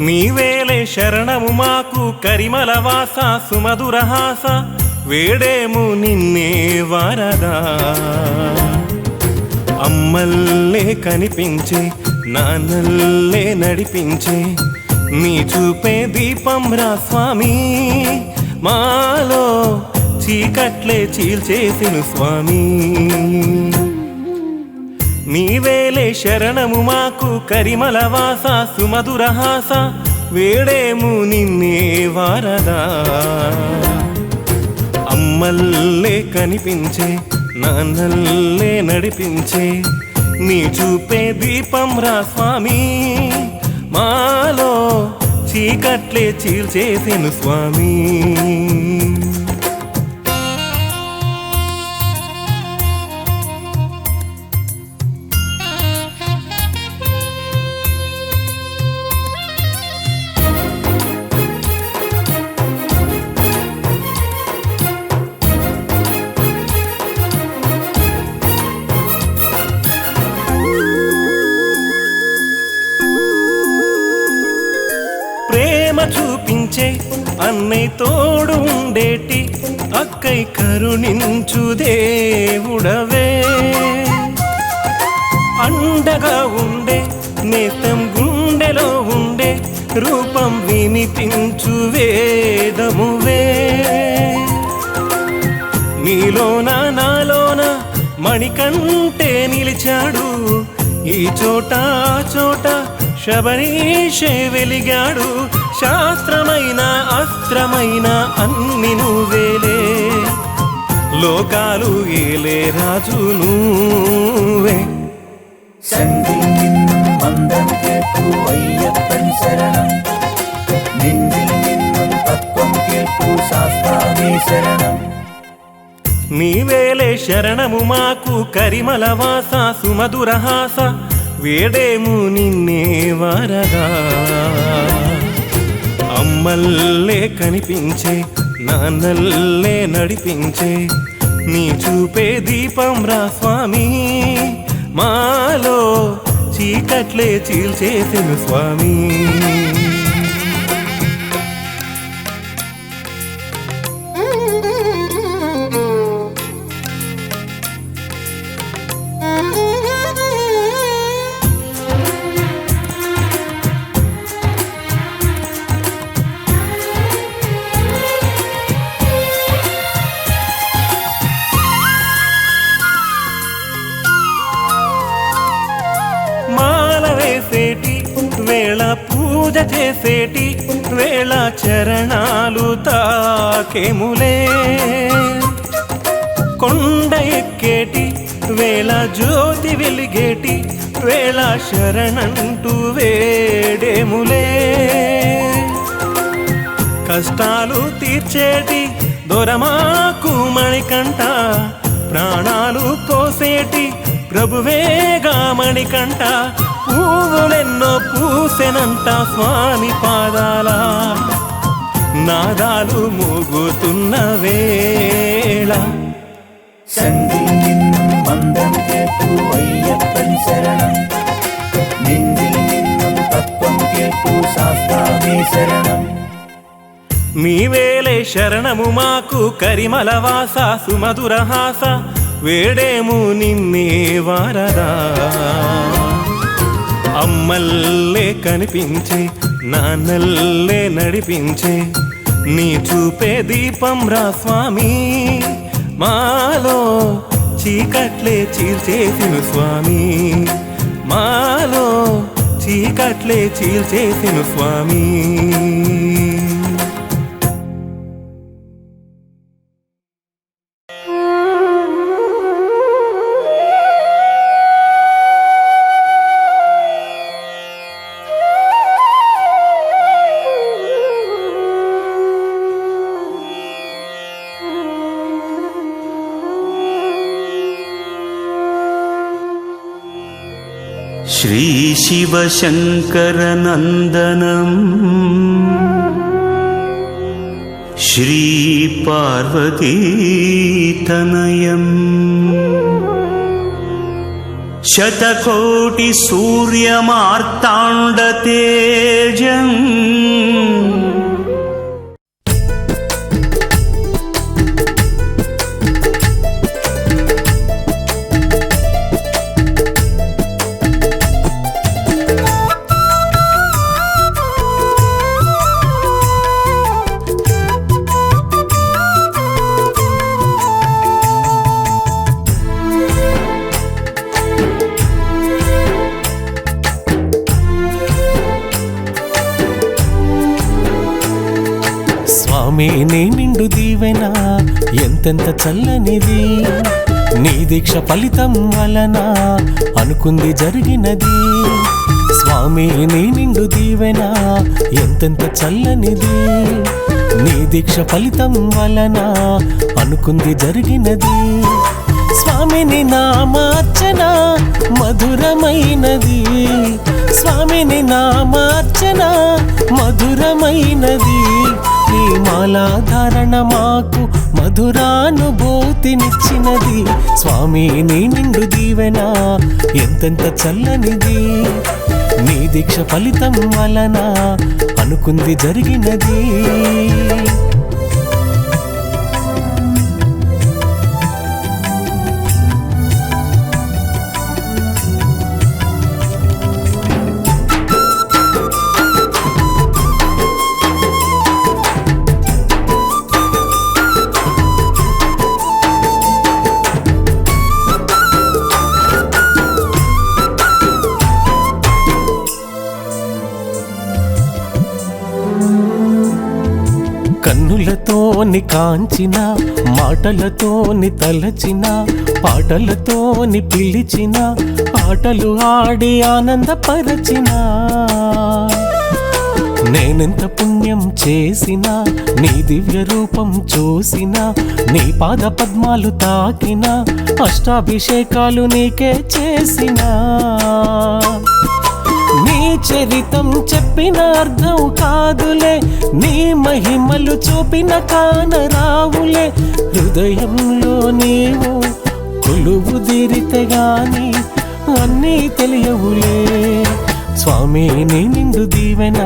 నీవేలే శరణము మాకు కరిమలవాస సుమధురహాస వేడేము నిన్నే వరదా అమ్మల్లే కనిపించే నాన్నల్లే నడిపించే నీ చూపే దీపం రా స్వామి మాలో చీకట్లే చీల్చేసిను స్వామి నీవేలే శరణము మాకు కరిమలవాస సుమధురహాస వేడేము నిన్నే వరదా అమ్మల్లే కనిపించే నాన్నల్లే నడిపించే నీ చూపే దీపం రా స్వామి మాలో చీకట్లే చీల్చేసెను స్వామి చూపించే అన్నయ్య తోడు ఉండేటి అక్కై కరుణించు దేవుడవే అండగా ఉండే నేతం గుండెలో ఉండే రూపం వినిపించు వేదమువే నీలోన నాలోన మణికంటే నిలిచాడు ఈ చోట చోట శబరీషే వెలిగాడు శాస్త్రమైన అస్త్రమైన అన్ని నువ్వేలే లోకాలు ఏలే రాజు నువ్వే నీవేలే శరణము మాకు కరిమలవాస సుమధురహాస వేడేము నిన్నే వరదా అమ్మల్లే కనిపించే నాన్నల్లే నడిపించే నీ చూపే దీపం రా స్వామి మాలో చీకట్లే చీల్చేసెను స్వామి వేళ పూజ చేసేటి వేళ చరణాలు తాకేములే కొండ ఎక్కేటి వేళ జ్యోతి వెలిగేటి వేళ శరణంటూ వేడేములే కష్టాలు తీర్చేటి దొరమాకు మణికంట ప్రాణాలు పోసేటి ప్రభువేగా మణికంట పువ్వులెన్నో పూసెనంట స్వామి పాదాల నాదాలు మోగుతున్న వేళ నీవేలే శరణము మాకు కరిమలవాస సుమధురహాస వేడేము నిన్నే వరదా అమ్మల్లే కనిపించే నాన్నల్లే నడిపించే నీ చూపే దీపం రా స్వామి మాలో చీకట్లే చీల్చేసిను స్వామి మాలో చీకట్లే చీల్చేసిను స్వామి श्री शिव शंकर नंदनम श्री पार्वती तनयम శతకోటి సూర్యమార్తాండ తేజం స్వామి నీ నిండు దీవెన ఎంతెంత చల్లనిది, నీ దీక్ష ఫలితం వలన అనుకుంది జరిగినది. స్వామి నీ నిండు దీవెన ఎంతెంత చల్లనిది, నీ దీక్ష ఫలితం వలన అనుకుంది జరిగినది. స్వామిని నామార్చన మధురమైనది, స్వామిని నామార్చన మధురమైనది. నీ మాలాధారణ మాకు మధురానుభూతినిచ్చినది. స్వామి నీ నిండు దీవెన ఎంతెంత చల్లనిది, నీ దీక్ష ఫలితం వలన అనుకుంది జరిగినది. కన్నులతోని కాంచిన, మాటలతోని తలచిన, పాటలతోని పిలిచిన, ఆటలు ఆడి ఆనందపరచిన. నేనెంత పుణ్యం చేసినా, నీ దివ్య రూపం చూసినా, నీ పాద పద్మాలు తాకినా, అష్టాభిషేకాలు నీకే చేసినా. నీ చరితం చెప్పిన అర్థం కాదులే, నీ మహిమలు చూపిన కానరావులే. హృదయంలో నీవు కొలువు తీరితే గాని అన్నీ తెలియవులే. స్వామి నీ నిండు దీవెన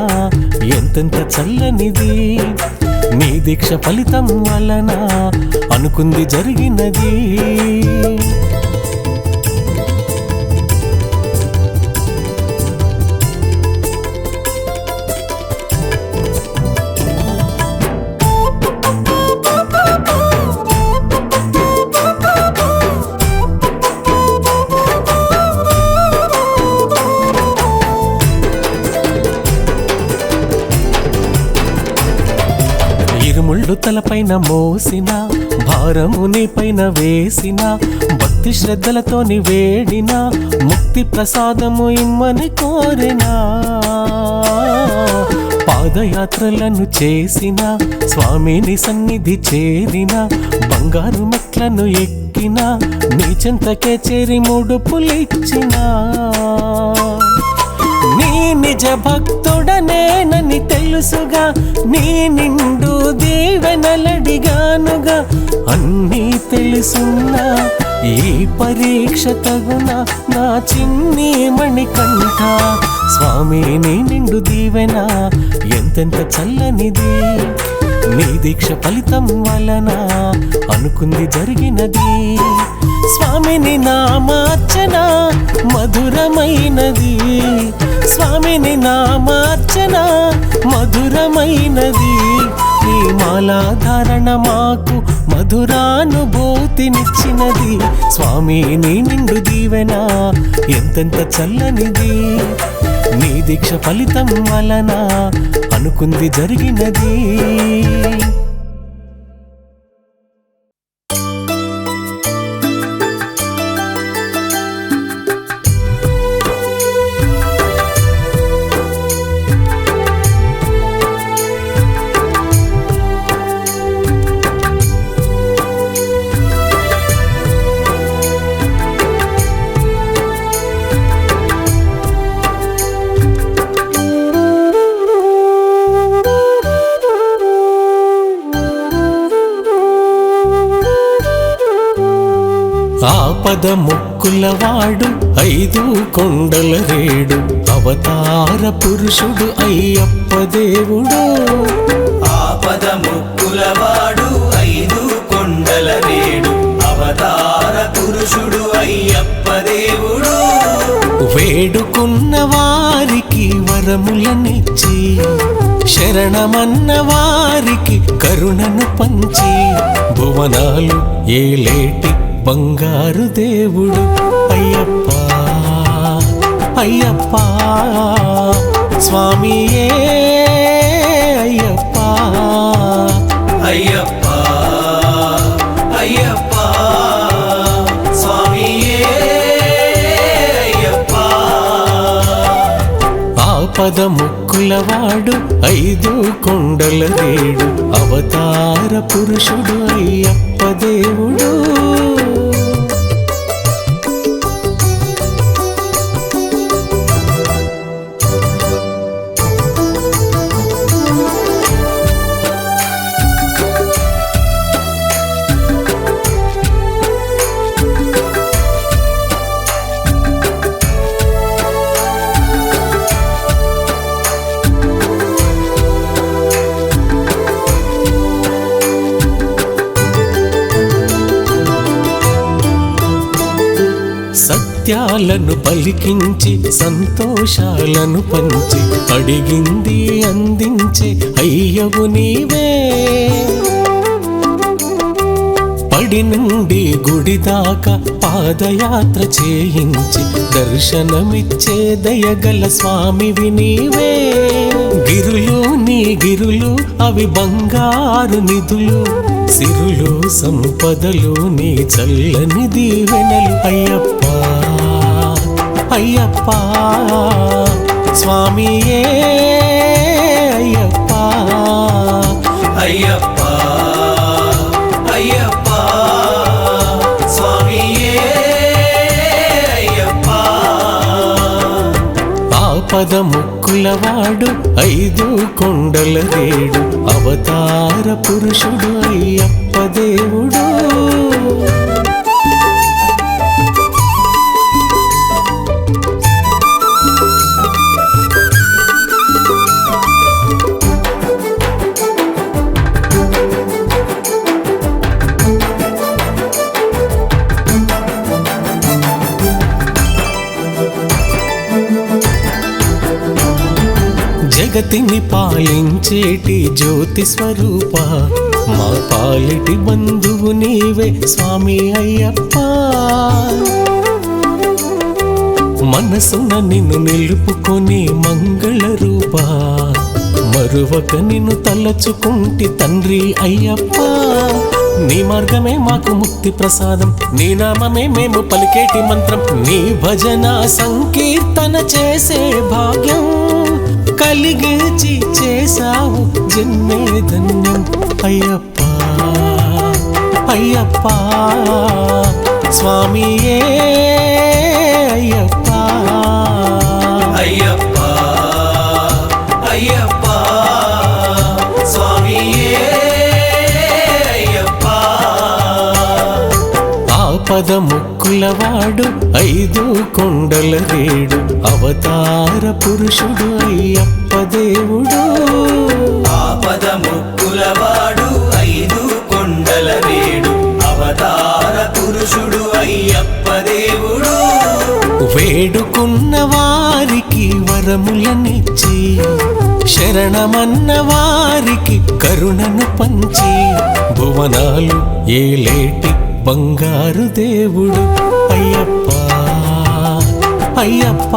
ఎంతెంత చల్లనిది, నీ దీక్ష ఫలితం వలన అనుకుంది జరిగినది. ఇరుముళ్ళు తలపైన మోసిన, భారము నీ పైన వేసిన, భక్తి శ్రద్ధలతోని వేడిన, ముక్తి ప్రసాదము ఇమ్మని కోరినా. పాదయాత్రలను చేసిన, స్వామిని సన్నిధి చేరిన, బంగారు మెట్లను ఎక్కిన, నీ చెంతకే చేరి ముడుపులిచ్చిన. నీ నిజ భక్తుడనేనని తెలుసుగా, నీ నిండు దీవెనలడిగానుగా. అన్నీ తెలుసున్నా ఈ పరీక్ష తగున నా చిన్ని మణికంఠ. స్వామి నీ నిండు దీవెన ఎంతెంత చల్లనిది, నీ దీక్ష ఫలితం వలన అనుకుంది జరిగినది. స్వామిని నామార్చన మధురమైనది, స్వామిని నామార్చన మధురమైనది. నీ మాలాధారణ మాకు మధురానుభూతినిచ్చినది. స్వామి నీ నిండు దీవెన ఎంతెంత చల్లనిది, నీ దీక్ష ఫలితం వలన అనుకుంది జరిగినది. ఆపద ముక్కులవాడు ఐదు కొండల రేడు అవతార పురుషుడు అయ్యప్ప దేవుడు. ఆపద ముక్కులవాడు ఐదు కొండల రేడు అవతార పురుషుడు అయ్యప్ప దేవుడు. వేడుకున్న వారికి వరములనిచ్చి శరణమన్న వారికి కరుణను పంచి భువనాలు ఏలేటి బంగారు దేవుడు అయ్యప్ప అయ్యప్ప స్వామియే అయ్యప్ప అయ్యప్ప అయ్యప్ప స్వామియే అయ్యప్ప. ఆపద ముక్కులవాడు ఐదు కొండల రేడు అవతార పురుషుడు అయ్యప్ప దేవుడు. సత్యాలను పలికించి సంతోషాలను పంచి అడిగింది అందించే అయ్యవు నీవే. పడి నుండి గుడి దాకా పాదయాత్ర చేయించి దర్శనమిచ్చే దయగల స్వామివి నీవే. గిరులు నీ గిరులు అవి బంగారు నిధులు సిరులు సంపదలు నీ చల్లని దీవెనలు అయ్యప్ప అయ్యప్ప స్వామియే అయ్యప్ప అయ్యప్ప అయ్యప్ప స్వామియే అయ్యప్ప. ఆపద ముక్కులవాడు ఐదు కొండల రేడు అవతార పురుషుడు అయ్యప్ప దేవుడు. జగతిని పాలించేటి జ్యోతి స్వరూప మా పాలిటి బంధువు నీవే స్వామి అయ్యప్ప. మనసున నిన్ను నిలుపుకొని మంగళ రూప మరువక నిన్ను తలచుకుంటి తండ్రి అయ్యప్ప. నీ మార్గమే మాకు ముక్తి ప్రసాదం నీ నామమే మేము పలికేటి మంత్రం నీ భజన సంకీర్తన చేసే భాగ్యం కలిగించి చేసావు జన్మే ధన్యం అయ్యప్ప అయ్యప్ప స్వామియే అయ్యప్ప అయ్యప్ప అయ్యప్ప స్వామియే అయ్యప్ప. ఆపద ముక్కులవాడు ఐదు కొండల రేడు అవతార పురుషుడు అయ్యప్ప దేవుడు. ఆపద ముక్కులవాడు ఐదు కొండల రేడు అవతార పురుషుడు అయ్యప్ప దేవుడు. వేడుకున్న వారికి వరములనిచ్చి శరణమన్న వారికి కరుణను పంచి భువనాలు ఏలేటి బంగారు దేవుడు అయ్యప్ప అయ్యప్ప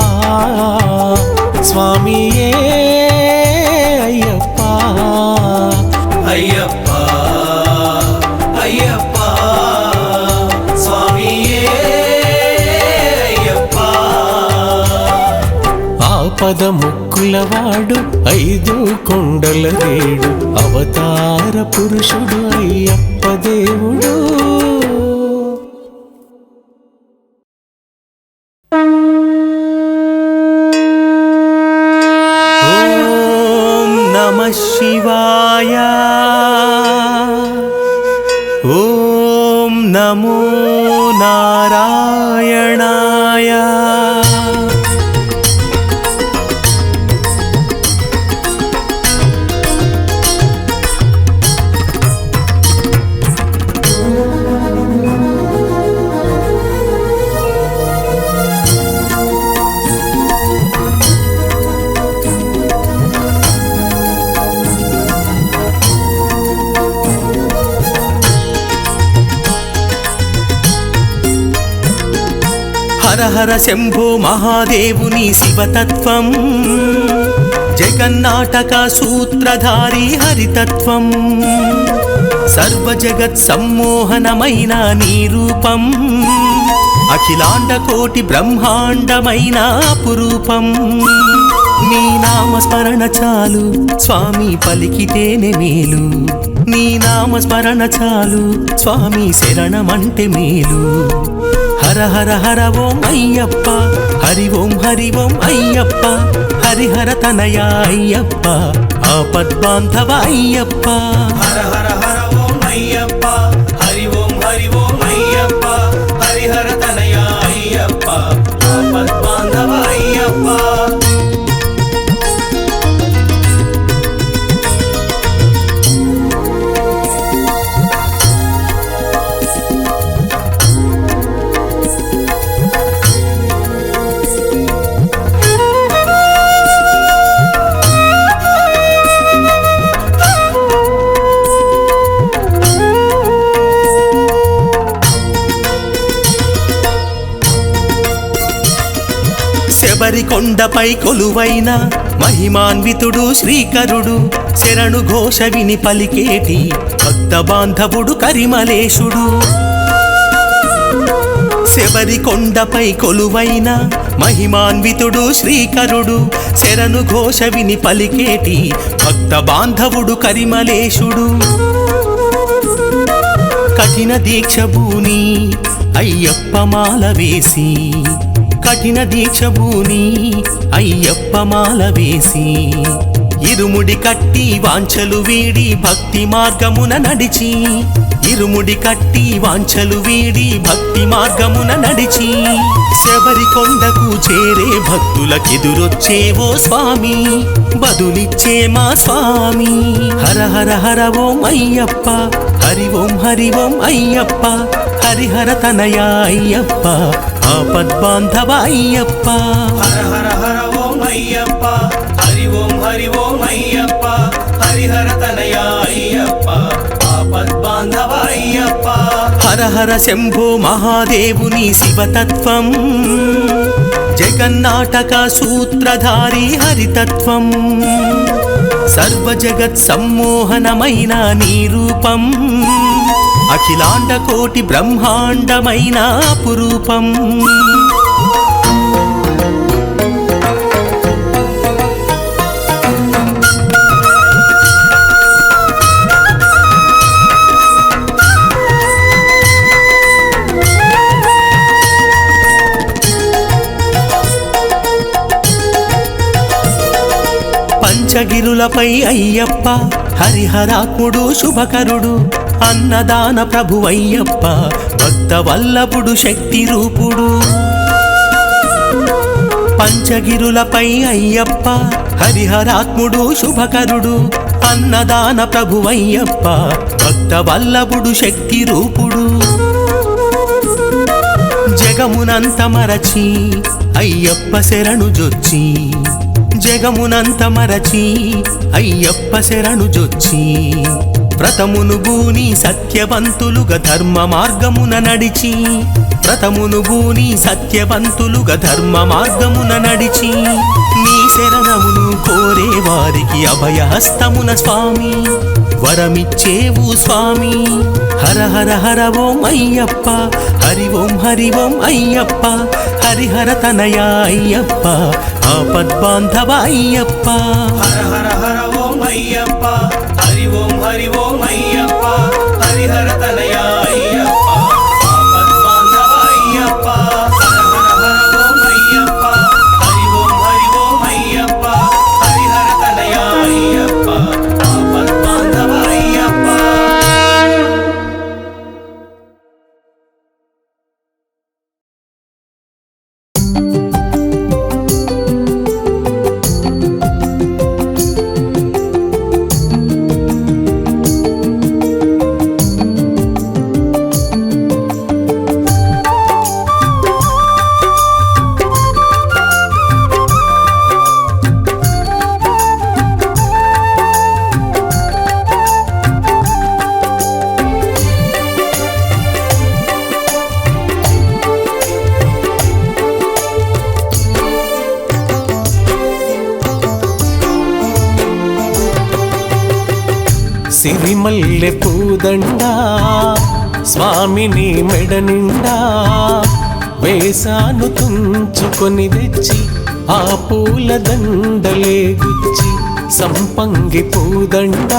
స్వామియే అయ్యప్ప అయ్యప్ప అయ్యప్ప స్వామియే అయ్యప్ప. ఆపద ముక్కులవాడు ఐదు కొండల రేడు అవతార పురుషుడు అయ్యప్ప దేవుడు. నమః శివాయ ఓం నమో నారాయణాయ. నారాయణాయ. హర హర శంభో మహాదేవుని శివతత్వం, జగన్నాటక సూత్రధారి హరితత్వం, సర్వ జగత్ సమ్మోహనమైన నీ రూపం, అఖిలాండ కోటి బ్రహ్మాండమైన అపురూపం. నీ నామస్మరణ చాలు స్వామి పలికితేనే మేలు, నీ నామస్మరణ చాలు స్వామి శరణమంటే మేలు. హర హర హర ఓం అయ్యప్ప, హరి ఓం అయ్యప్ప, హరిహర తనయ అయ్యప్ప, ఆపద్బాంధవ అయ్యప్ప. హర హర హర ఓం అయ్యప్ప, హరి ఓం అయ్యప్ప, హరిహర తనయ అయ్యప్ప, ఆపద్బాంధవ అయ్యప్ప. శబరి కొండపై కొలువైన మహిమాన్వితుడు శ్రీకరుడు, శరణు ఘోష విని పలికేటి భక్త బాంధవుడు కరిమలేశుడు. శబరి కొండపై కొలువైన మహిమాన్వితుడు శ్రీకరుడు, శరణు ఘోష విని పలికేటి భక్త బాంధవుడు కరిమలేశుడు. కఠిన దీక్ష భూని అయ్యప్ప మాల వేసి, కఠిన దీక్ష భూని అయ్యప్ప మాల వేసి, ఇరుముడి కట్టి వాంఛలు వీడి భక్తి మార్గమున నడిచి, ఇరుముడి కట్టి వాంఛలు వీడి భక్తి మార్గమున నడిచి, శబరి కొండకు చేరే భక్తులకెదురొచ్చేవో స్వామి, బదులిచ్చే మా స్వామి. హర హర హర ఓం అయ్యప్ప, హరి ఓం అయ్యప్ప, హరిహర తనయ అయ్యప్ప, ఆపద్బాంధవ అయ్యప్ప. హర హర హర ఓం అయ్యప్ప, హరి ఓం అయ్యప్ప, హరిహర తనయ అయ్యప్ప, ఆపద్బాంధవ అయ్యప్ప. హర హర శంభో మహాదేవుని శివతత్వం, జగన్నాటక సూత్రధారి హరితత్వం, సర్వ జగత్ సమ్మోహనమైన నీ రూపం, అఖిలాండ కోటి బ్రహ్మాండమైన అపురూపం. పంచగిరులపై అయ్యప్ప, హరిహరాత్ముడు శుభకరుడు, అన్నదాన ప్రభువయ్యప్ప, భక్త వల్లభుడు శక్తి రూపుడు. పంచగిరులపై అయ్యప్ప, హరిహరాత్ముడు శుభకరుడు, అన్నదాన ప్రభువయ్యప్ప, భక్త వల్లభుడు శక్తి రూపుడు. జగమునంత మరచి అయ్యప్ప శరణు జొచ్చి, జగమునంత మరచి అయ్యప్ప శరణు జొచ్చి, వ్రతమును బూని సత్యవంతులుగా ధర్మ మార్గమున నడిచి, వ్రతమును బూని సత్యవంతులుగా ధర్మ మార్గమున నడిచి, నీ శరణమును కోరే వారికి అభయహస్తమున స్వామి, వరమిచ్చేవు స్వామి. హర హర హర ఓం అయ్యప్ప, హరి ఓం అయ్యప్ప, హరిహర తనయ అయ్యప్ప, ఆపద్బాంధవ అయ్యప్ప. హర హర హర ఓం అయ్యప్ప, హరి ఓం అయ్యప్ప, హరిహర తనయ అయ్యప్ప, ఆపద్బాంధవ అయ్యప్ప. హర హర హర ఓం అయ్యప్ప, హరి ఓం అయ్యప్ప, హరిహర తనయ అయ్యప్ప, ఆపద్బాంధవ అయ్యప్ప. సిరిమల్లె పూదండ స్వామిని మెడ నిండా వేసాను తుంచుకొని తెచ్చి ఆ పూల దండలే గుచ్చి సంపంగి పూదండ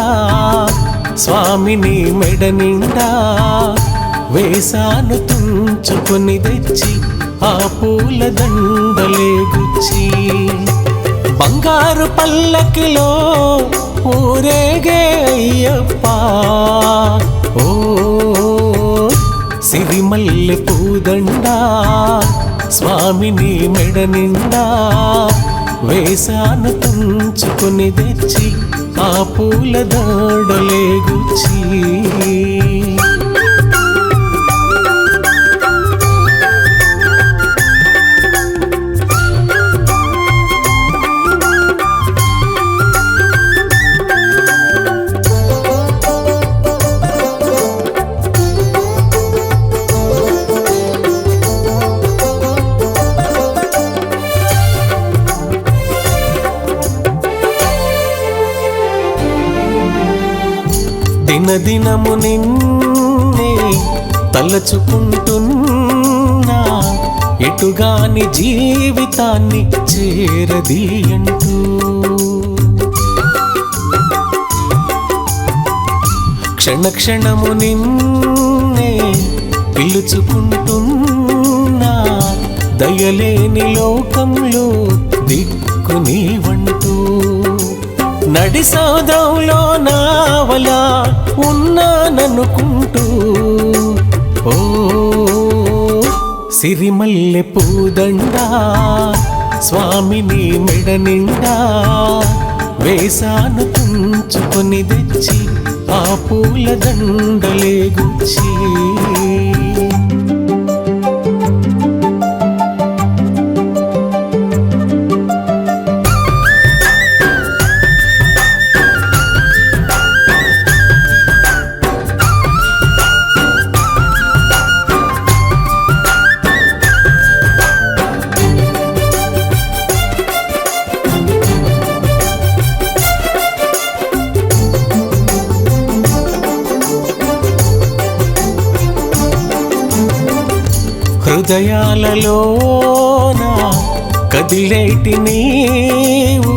స్వామిని మెడ నిండా వేసాను తుంచుకొని తెచ్చి ఆ పూల దండలే గుచ్చి బంగారు పల్లకిలో ఊరేగే అయ్యప్ప ఓ సిరిమల్లె పూదండ స్వామిని మెడ నిండా వేసాను తుంచుకొని తెచ్చి ఆ పూల దండలే గుచ్చి దినదినము నిన్నే తలచుకుంటున్నా ఎటుగాని జీవితాన్ని చేరదీయంటూ క్షణక్షణము నిన్నే పిలుచుకుంటున్నా దయలేని లోకంలో దిక్కు నీవంటూ నడి సౌదంలో నావలా ఉన్నాననుకుంటూ ఓ సిరిమల్లె పూదండ స్వామిని మెడ నిండా వేసాను తుంచుకొని తెచ్చి ఆ పూల దండలే గుచ్చి హృదయాలలోన కదిలేటి నీవు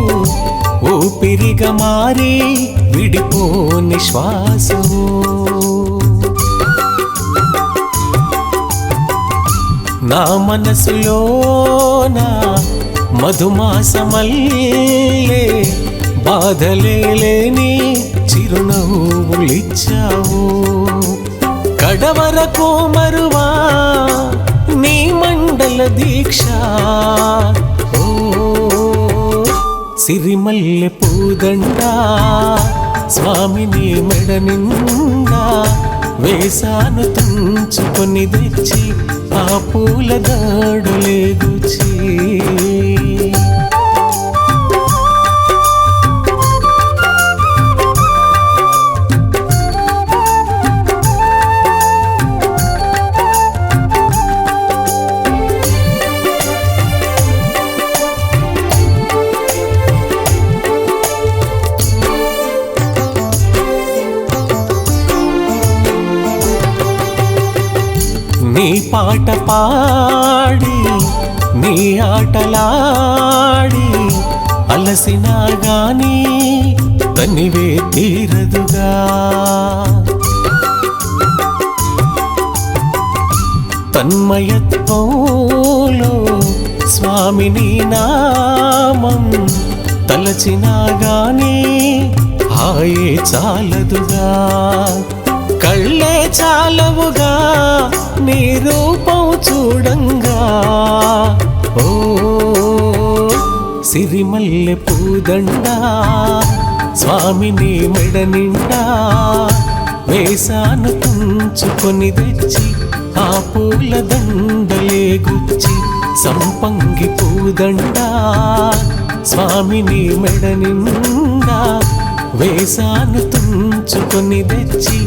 ఊపిరిగా మారి విడిపోని శ్వాసము నా మనసులోన మధుమాసమల్లే బాధలే లేని చిరునవ్వులిచ్చావు కడవరకు మరువా నీ మండల దీక్ష ఓ సిరిమల్లె పూదండ స్వామిని మెడ నిండా వేసాను తుంచుకొని తెచ్చి ఆ పూల దండలే గుచ్చి నీ పాట పాడి నీ ఆటలాడి అలసినా గాని తనివే తీరదుగా తన్మయత్వంలో స్వామిని నామం తలచినా గాని హాయే చాలదుగా కళ్ళే చాలవుగా నీ రూపం చూడంగా ఓ సిరిమల్లె పూదండ స్వామిని మెడ నిండా వేసాను తుంచుకొని తెచ్చి ఆ పూల దండలే గుచ్చి సంపంగి పూదండ స్వామిని మెడ నిండా వేసాను తుంచుకొని తెచ్చి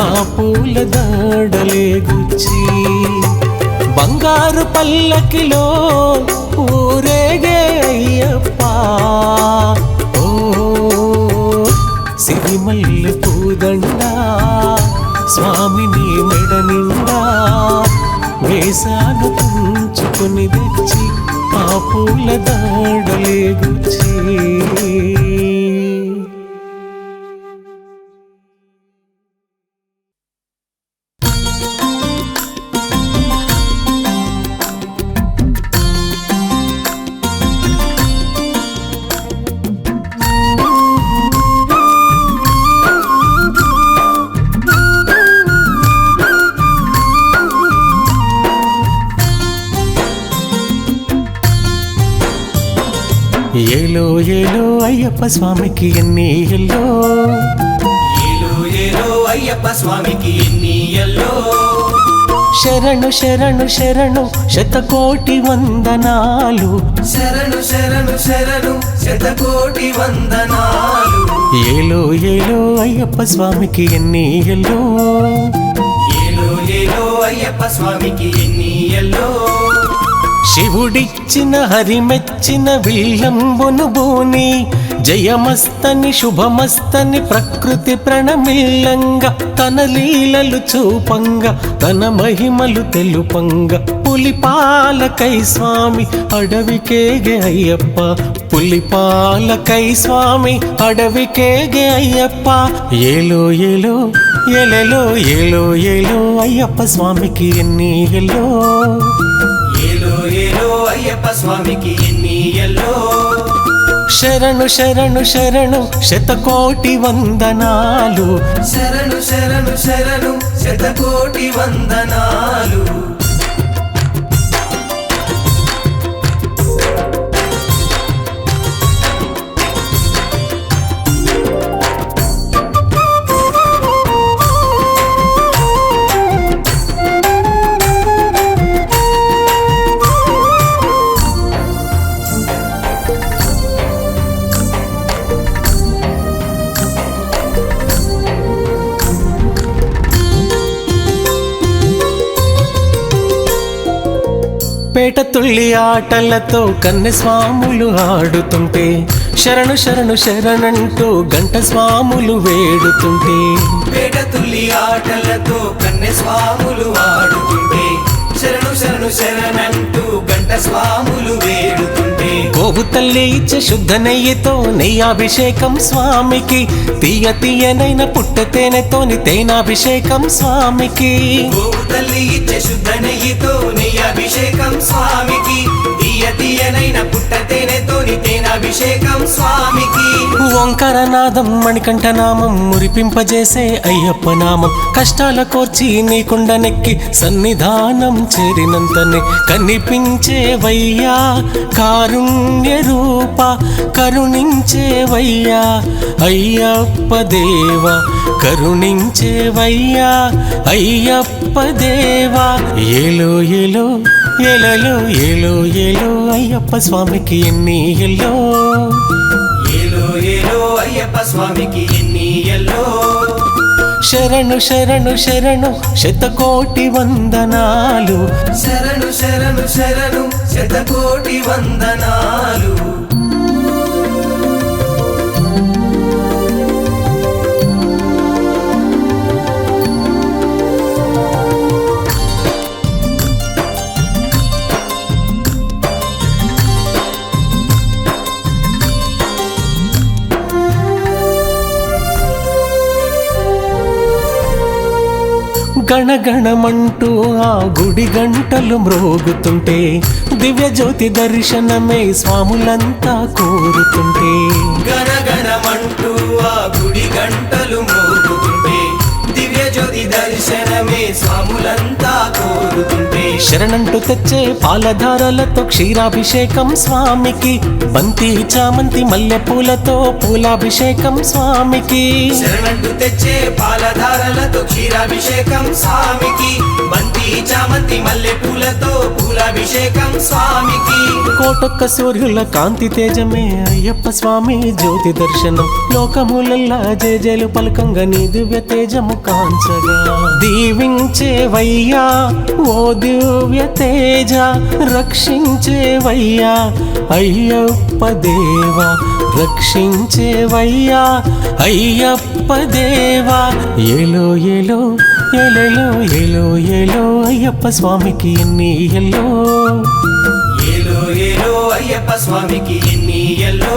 ఆ పూల దండలే గుచ్చి బంగారు పల్లకిలో ఊరేగే అయ్యప్ప ఓ సిరిమల్లె పూదండ స్వామిని మెడ నిండా వేసాను తుంచుకొని తెచ్చి ఆ పూల దాడలే గుచ్చి ఏలో ఏలో అయ్యప్ప స్వామికి ఎన్ని ఎల్లో ఏలో ఏలో అయ్యప్ప స్వామికి ఎన్ని ఎల్లో శరణు శరణు శరణు శతకోటి వందనాలు శరణు శరణు శరణు శతకోటి వందనాలు ఏలో ఏలో అయ్యప్ప స్వామికి ఎన్ని ఎల్లో ఏలో ఏలో అయ్యప్ప స్వామికి ఎన్ని ఎల్లో శివుడిచ్చిన హరిమెచ్చిన విల్లంబును బూని జయమస్తని శుభమస్తని ప్రకృతి ప్రణమిల్లంగా తన లీలలు చూపంగా తన మహిమలు తెలుపంగా పులిపాలకై స్వామి అడవికేగే అయ్యప్ప పులిపాలకై స్వామి అడవికేగే అయ్యప్ప ఏలో ఏలో ఎలెలో ఏలో ఏలో అయ్యప్ప స్వామికి ఎన్ని ఎల్లో ఏలో ఏలో అయ్యప్ప స్వామికి ఎన్ని ఎల్లో శరణు శరణు శరణు శతకోటి వందనాలు శరణు శరణు శరణు శతకోటి వందనాలు పేట తుళ్ళి ఆటలతో కన్నె స్వాములు ఆడుతుంటే శరణు శరణు శరణంటూ గంట స్వాములు వేడుతుంటే పేట తుల్లి ఆటలతో కన్నె స్వాములు ఆడుతుంటే శరణు శరణు శరణంటూ గంట స్వాములు వేడుతుంటే గోవు తల్లి ఇచ్చే శుద్ధ నెయ్యితో నెయ్యాభిషేకం స్వామికి తీయ తీయనైన పుట్ట తేనెతోని తేనాభిషేకం స్వామికి గోవు తల్లి ఇచ్చే శుద్ధ నెయ్యితో నెయ్యాభిషేకం స్వామికి తీయ తీయనైన పుట్ట తేనెతోని తేనాభిషేకం స్వామికి ఓంకారనాదం మణికంఠనామం మురిపింపజేసే అయ్యప్ప నామం కష్టాల కోర్చి నీకుండ నెక్కి సన్నిధానం చేరినంతనే కనిపించేవయ్యా కారుణ్య రూప కరుణించేవయ్యా అయ్యప్ప దేవా కరుణించేవయ్యా అయ్యప్ప దేవా ఏలో ఏలో ఏలలో ఏలో ఏలో అయ్యప్ప స్వామికి ఎన్ని ఎల్లో ఏలో ఏలో అయ్యప్ప స్వామికి ఎన్ని ఎల్లో శరణు శరణు శరణు శతకోటి వందనాలు శరణు శరణు శరణు శతకోటి వందనాలు గణగణమంటూ ఆ గుడి గంటలు మ్రోగుతుంటే దివ్య జ్యోతి దర్శనమే స్వాములంతా కోరుతుంటే గణగణమంటూ ఆ గుడి గంటలు మోగుతుంటే దివ్య జ్యోతి దర్శనమే స్వాములంతా కోరుతుంటే శరణంటూ తెచ్చే పాలధారలతో క్షీరాభిషేకం స్వామికి బంతి చామంతి మల్లె పూలతో పూలాభిషేకం స్వామికి శరణంటూ తెచ్చే పాలధారలతో క్షీరాభిషేకం స్వామికి బంతి చామంతి మల్లె పూలతో పూలాభిషేకం స్వామికి. కోటొక్క సూర్యుల కాంతి తేజమే అయ్యప్ప స్వామి జ్యోతి దర్శనం. లోకములల్లా జేజేలు పలకంగా నీ దివ్య తేజము కాంచగా. దీవించేవయ్యా ఓ దివ్య తేజ, రక్షించేవయ్యా అయ్యప్ప దేవా, రక్షించేవయ్యా అయ్యప్ప దేవా. ఏలో ఏలో ఏలేలో ఏలో ఏలో అయ్యప్ప స్వామికి ఎన్ని ఎల్లో. ఏలో ఏలో అయ్యప్ప స్వామికి ఎన్ని ఎల్లో.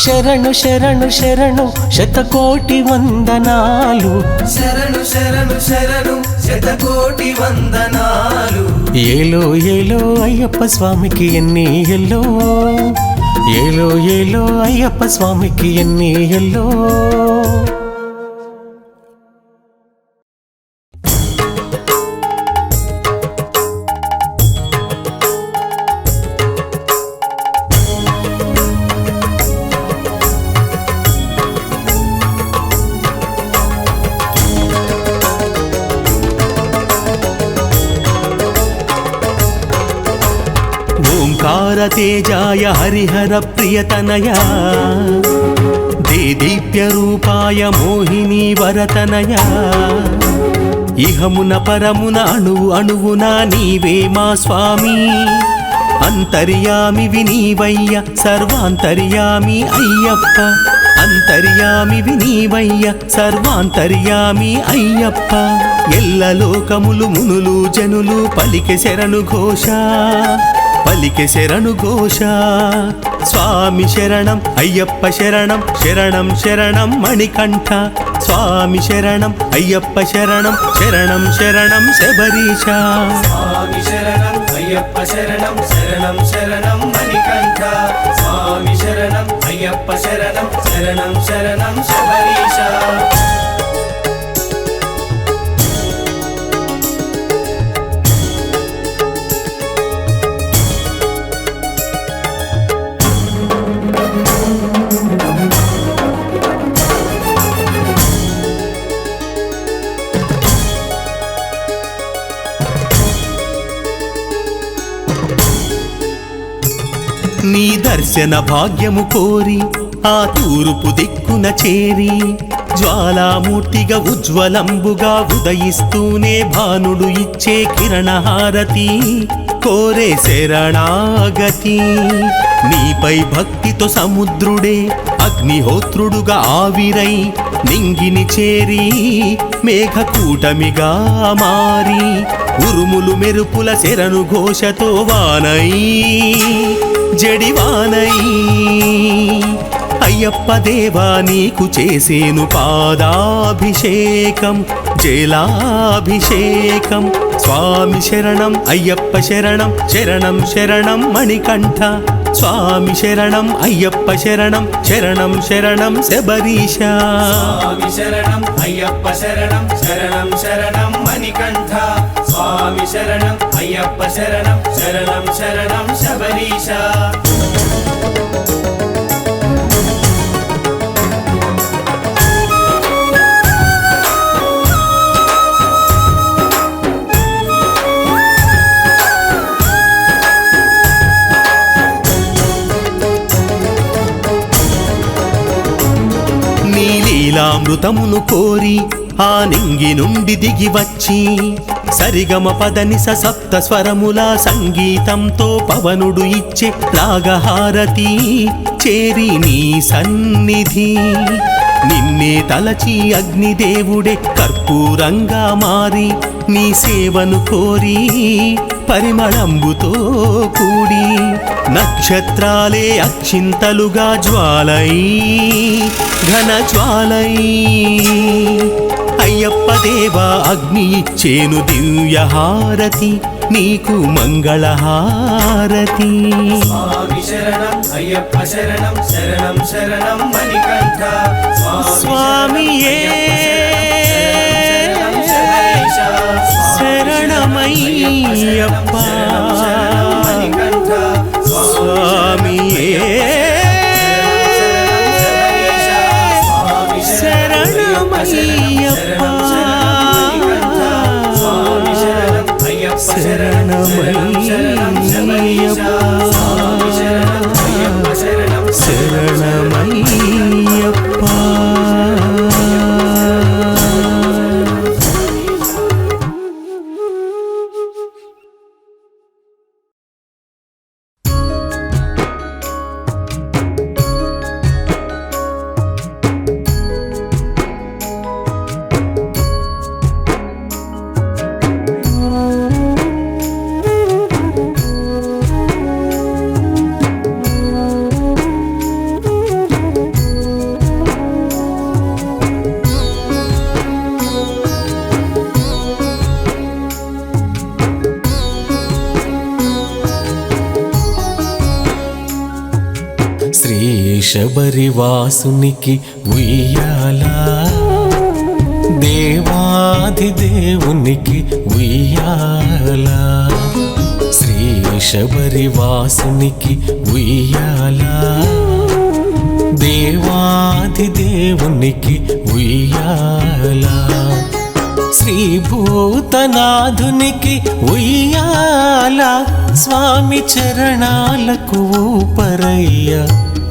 శరణు శరణు శరణు శతకోటి వందనాలు. శరణు శరణు శరణు శతకోటి వందనాలు. ఏలో ఏలో అయ్యప్ప స్వామికి ఎన్ని ఎల్లో. ఏలో ఏలో అయ్యప్ప స్వామికి ఎన్ని ఎల్లో. ఓంకార తేజాయ హరిహర ప్రియతనయ, దేదీప్య రూపాయ మోహిని వరతనయ. ఇహమున పరమున అణువు అణువున నీవే మా స్వామి. అంతర్యామి వినీవయ్య సర్వాంతర్యామి అయ్యప్ప. అంతర్యామి వినీవయ్య సర్వాంతర్యామి అయ్యప్ప. ఎల్ల లోకములు మునులు జనులు పలికె శరణు ఘోష, పలికె శరణు ఘోష. స్వామి శరణం అయ్యప్ప శరణం, శరణం శరణం మణికంఠ. స్వామి శరణం అయ్యప్ప శరణం, శరణం శరణం శబరీశ. స్వామి శరణం అయ్యప్ప శరణం, శరణం శరణం మణికంఠ. స్వామి శరణం అయ్యప్ప శరణం, శరణం శరణం శబరీశ. నీ దర్శన భాగ్యము కోరి ఆ తూర్పు దిక్కున చేరి, జ్వాలామూర్తిగా ఉజ్వలంబుగా ఉదయిస్తూనే భానుడు ఇచ్చే కిరణహారతి కోరే శరణాగతి. నీపై భక్తితో సముద్రుడే అగ్నిహోత్రుడుగా ఆవిరై నింగిని చేరి మేఘకూటమిగా మారి, ఉరుములు మెరుపుల శరణు ఘోషతో వానై జడివానై. అయ్యప్ప దేవా నీకు చేసేను పాదాభిషేకం, జలాభిషేకం. స్వామి శరణం అయ్యప్ప శరణం, శరణం శరణం మణికంఠ. స్వామి శరణం అయ్యప్ప శరణం, శరణం శరణం శబరీశ. స్వామి శరణం అయ్యప్ప శరణం, శరణం శరణం మణికంఠ. స్వామి శరణం అయ్యప్ప శరణం, శరణం శరణం శబరీశ. లీలామృతమును కోరి ఆ నింగి నుండి దిగి వచ్చి, సరిగమ పదనిస సప్త స్వరముల సంగీతంతో పవనుడు ఇచ్చే రాగహారతి చేరి నీ సన్నిధి. నిన్నే తలచి అగ్నిదేవుడే కర్పూరంగా మారి నీ సేవను కోరి పరిమళంబుతో కూడి, నక్షత్రాలే అక్షింతలుగా జ్వాలై ఘన జ్వాలై. అయ్యప్ప దేవా అగ్ని ఇచ్చేను దివ్యహారతి, నీకు మంగళహారతి. స్వామి శరణం అయ్యప్ప శరణం, శరణం శరణం మణికంఠ. స్వామియే శరణమయ్యప్ప. స్వామియే శరణమయ్యప్ప. శరణమయ్యప్ప శరణమయ్యప్ప శ్రీ శబరివాసునికి ఉయ్యాల దేవాధిదేవునికి ఉయ్యాల శ్రీ శబరివాసునికి ఉయ్యాల దేవాధిదేవునికి ఉయ్యాల శ్రీ భూతనాథునికి ఉయ్యాల స్వామి చరణాలకు ఊపరయ్య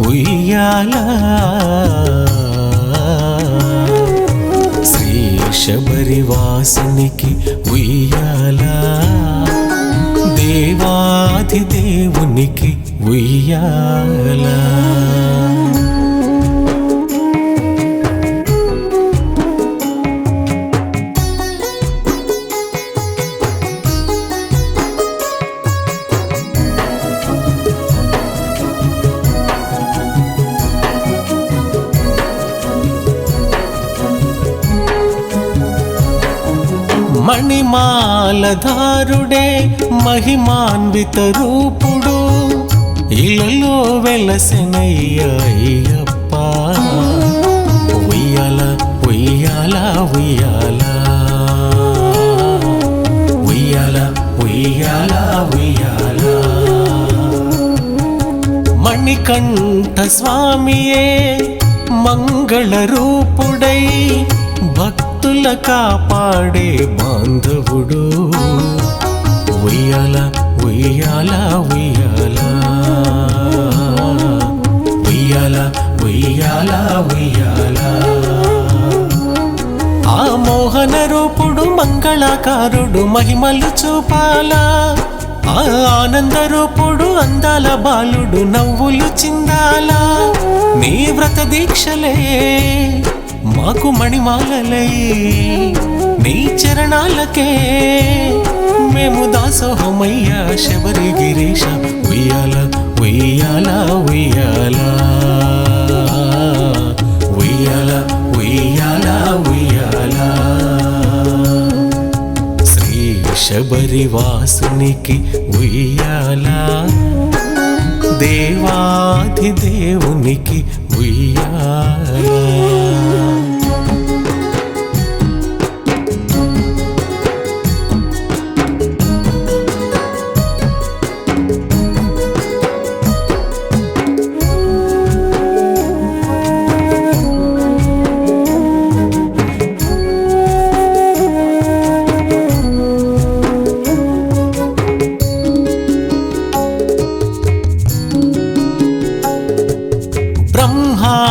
ఉయ్యాల శ్రీ శబరివాసునికి ఉయ్యాల దేవాధిదేవునికి ఉయ్యాల మణిమాలధారుడే మహిమాన్విత రూపుడు ఇలలో వెలసెనయ్య అయ్యప్ప ఉయ్యాల ఉయ్యాల ఉయ్యాల ఉయ్యాల ఉయ్యాల ఉయ్యాల మణికంఠ స్వామియే మంగళ రూపుడై భక్తుల కాపాడే బాంధవుడు ఉయ్యాల ఉయ్యాల ఉయ్యాల ఉయ్యాల ఉయ్యాల ఉయ్యాల ఆ మోహన రూపుడు మంగళాకారుడు మహిమలు చూపాల ఆ ఆనంద రూపుడు అందాల బాలుడు నవ్వులు చిందాల నీ వ్రత దీక్షలే మాకు మణిమాలలై నీ చరణాలకే మేము దాసోహమయ్యా శబరి గిరీశ ఉయ్యాల ఉయ్యాల ఉయ్యాల ఉయ్యాల ఉయ్యాల ఉయ్యాల శ్రీ శబరివాసునికి ఉయ్యాల దేవాధిదేవునికి ఉయ్యాల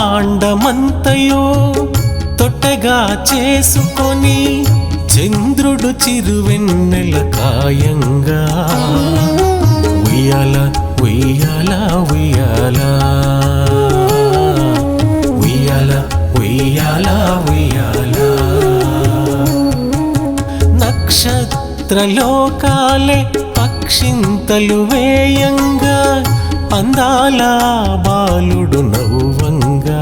బ్రహ్మాండమంతయో తొట్టగా చేసుకొని చంద్రుడు చిరువెన్నెల కాయంగా ఉయ్యాల ఉయ్యాల ఉయ్యాల ఉయ్యాల ఉయ్యాల ఉయ్యాల నక్షత్రలోకాలే పక్షింతలు వేయంగా అందాల బాలుడు నవ్వంగా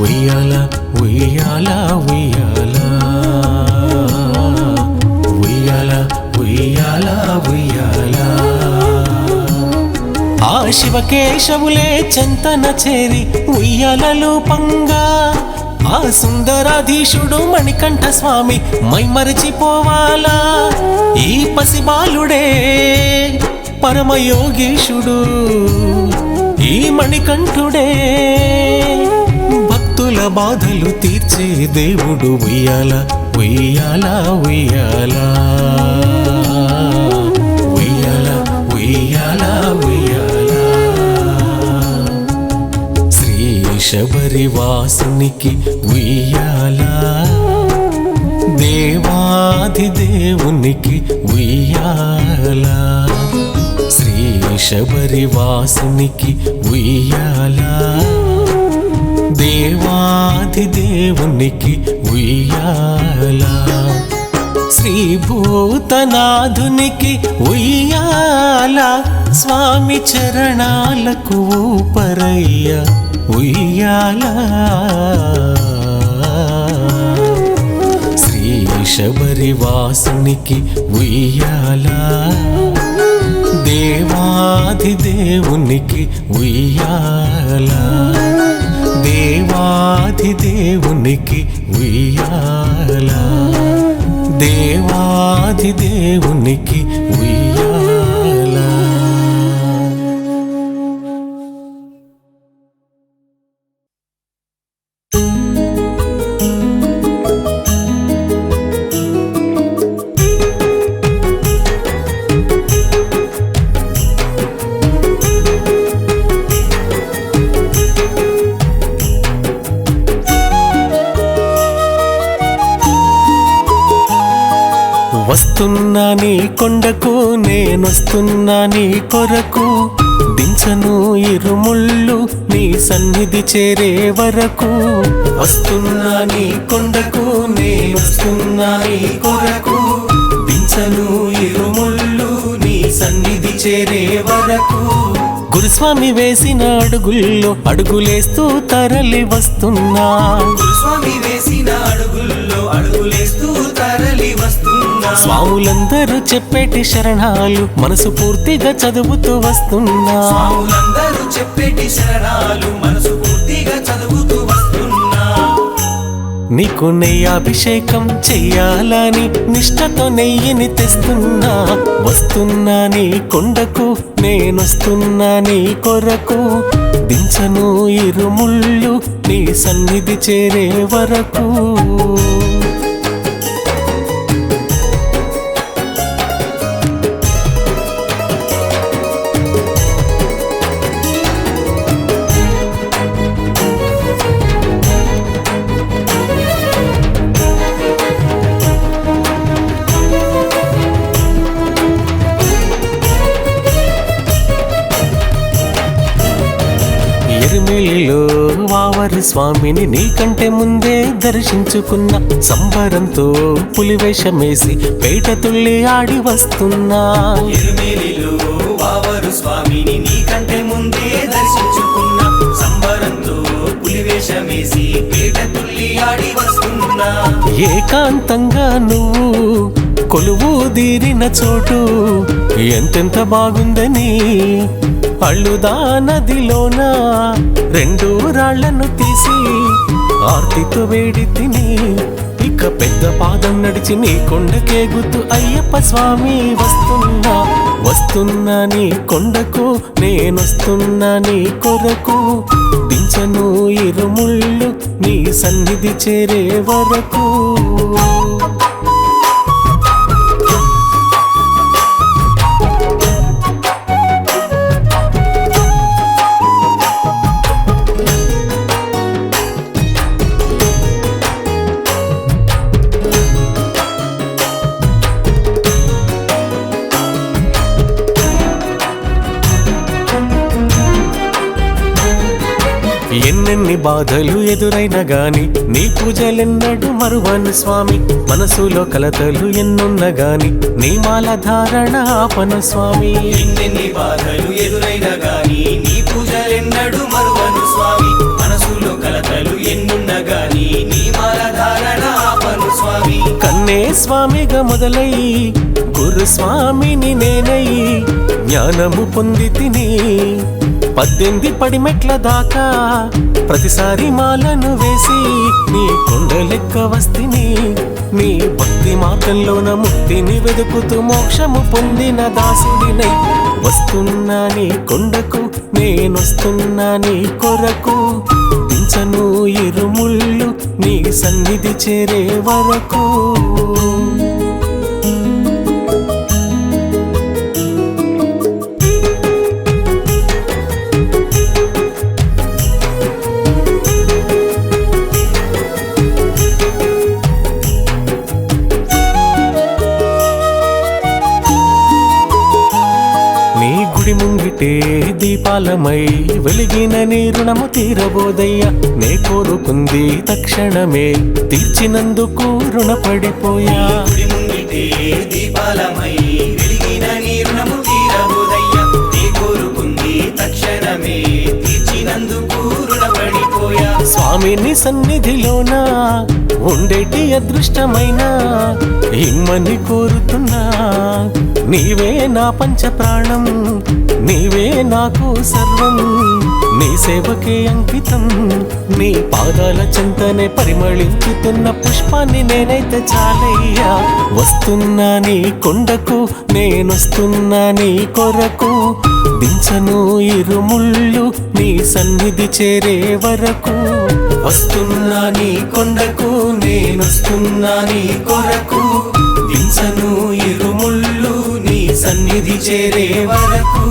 ఉయ్యాల ఉయ్యాల ఉయ్యాల ఉయ్యాల ఉయ్యాల ఉయ్యాల ఆ శివకేశవులే చెంతన చేరి ఉయ్యాలలో పంగా ఆ సుందరాధీశుడు మణికంఠ స్వామి మైమరచిపోవాలా ఈ పసిబాలుడే పరమయోగీశుడు ఈ మణికంఠుడే భక్తుల బాధలు తీర్చే దేవుడు ఉయ్యాల ఉయ్యాల ఉయ్యాల శబరివాసునికి ఉయ్యాల దేవాధిదేవునికి ఉయ్యాల శ్రీ శబరివాసునికి ఉయ్యాల దేవాధిదేవునికి ఉయ్యాల శ్రీభూతనాథునికి ఉయ్యాల స్వామి చరణాలకు ఊపరయ్య ఉయ్యాల శ్రీ శబరివాసునికి ఉయ్యాల దేవాధిదేవునికి ఉయ్యాల దేవాధిదేవునికి ఉయ్యాల దేవాధిదేవునికి ఉయ్యాల వస్తున్నా నీ కొండకు నేనొస్తున్నా నీ కొరకు దించను ఇరుముళ్ళు నీ సన్నిధి చేరే వరకు వస్తున్నా నీ కొండకు నేనొస్తున్నా నీ కొరకు దించను ఇరుముళ్ళు నీ సన్నిధి చేరే వరకు గురుస్వామి వేసిన అడుగుల్లో అడుగులేస్తూ తరలి వస్తున్నా గురుస్వామి వేసిన అడుగుల్లో అడుగులేస్తూ తరలి వస్తున్నా స్వాములందరూ చెప్పేటి శరణాలు మనసు పూర్తిగా చదువుతూ వస్తున్నా స్వాములందరూ చెప్పేటి శరణాలు మనసు పూర్తిగా చదువుతూ వస్తున్నా నీకు నెయ్యాభిషేకం చెయ్యాలని నిష్టతో నెయ్యిని తెస్తున్నా వస్తున్నా నీ కొండకు నేనొస్తున్నా నీ కొరకు దించను ఇరుముళ్ళు నీ సన్నిధి చేరే వరకు ఎరుమెలిలో వావరి స్వామిని నీకంటే ముందే దర్శించుకున్న సంబరంతో పులివేషమేసి పేట తుళ్ళి ఆడి వస్తున్నా ఎరుమేలిలో వావరు స్వామిని నీకంటే ముందే దర్శించుకున్న సంబరంతో పులివేషమేసి పేట తుల్లి ఆడి వస్తున్నా ఏకాంతంగా నువ్వు కొలువు తీరిన చోటు ఎంతెంత బాగుందని అళ్ళుదా నదిలోన 2 రాళ్లను తీసి ఆర్తితో వేడి తిని ఇక పెద్ద పాదం నడిచి నీ కొండకేగుతూ అయ్యప్ప స్వామి వస్తున్నా వస్తున్నా నీ కొండకు నేనొస్తున్నా నీ కొరకు దించను ఇరుముళ్ళు నీ సన్నిధి చేరే వరకు ఎన్నెన్ని బాధలు ఎదురైనా గాని నీ పూజలెన్నడు మరువను స్వామి మనసులో కలతలు ఎన్నున్నా గాని నీ మాల ధారణ ఆపను స్వామి ఎన్నెన్ని బాధలు ఎదురైనా గాని నీ పూజలెన్నడు మరువను స్వామి మనసులో కలతలు ఎన్నున్నా గాని నీ మాల ధారణ ఆపను స్వామి కన్నే స్వామిగా మొదలై గురు స్వామిని నేనై జ్ఞానము పొంది తిని 18 పడిమెట్ల దాకా ప్రతిసారి మాలను వేసి నీ కొండ లెక్క వస్తిని నీ భక్తి మార్గంలోన ముక్తిని వెతుకుతూ మోక్షము పొందిన దాసుడినై వస్తున్నా నీ కొండకు నేనొస్తున్నా నీ కొరకు దించను ఇరుముళ్ళు నీ సన్నిధి చేరే వరకు నీ గుడి ముంగిటే దీపాలమై వెలిగిన నీ రుణము తీరబోదయ్యా. నే కోరుకుంది తక్షణమే తీర్చినందుకు రుణపడిపోయా. గుడి ముంగిటే దీపాలమై వెలిగిన నీ రుణము తీరబోదయ్యా. నీ కోరుకుంది తక్షణమే తీర్చినందుకు రుణపడిపోయా. స్వామిని సన్నిధిలోన ఉండేటి అదృష్టమైన ఇమ్మని కోరుతున్నా. నీవే నా పంచ ప్రాణం, నీవే నాకు సర్వం, నీ సేవకే అంకితం. నీ పాదాల చెంతనే పరిమళించుతున్న పుష్పాన్ని నేనైతే చాలయ్యా. వస్తున్నా నీ కొండకు, నేనొస్తున్నా నీ కొరకు, దించను ఇరుముళ్ళు నీ సన్నిధి చేరే వరకు. వస్తున్నా నీ కొండకు, నేనొస్తున్నా నీ కొరకు, దించను ఇరుముళ్ళు నీ సన్నిధి చేరే వరకు.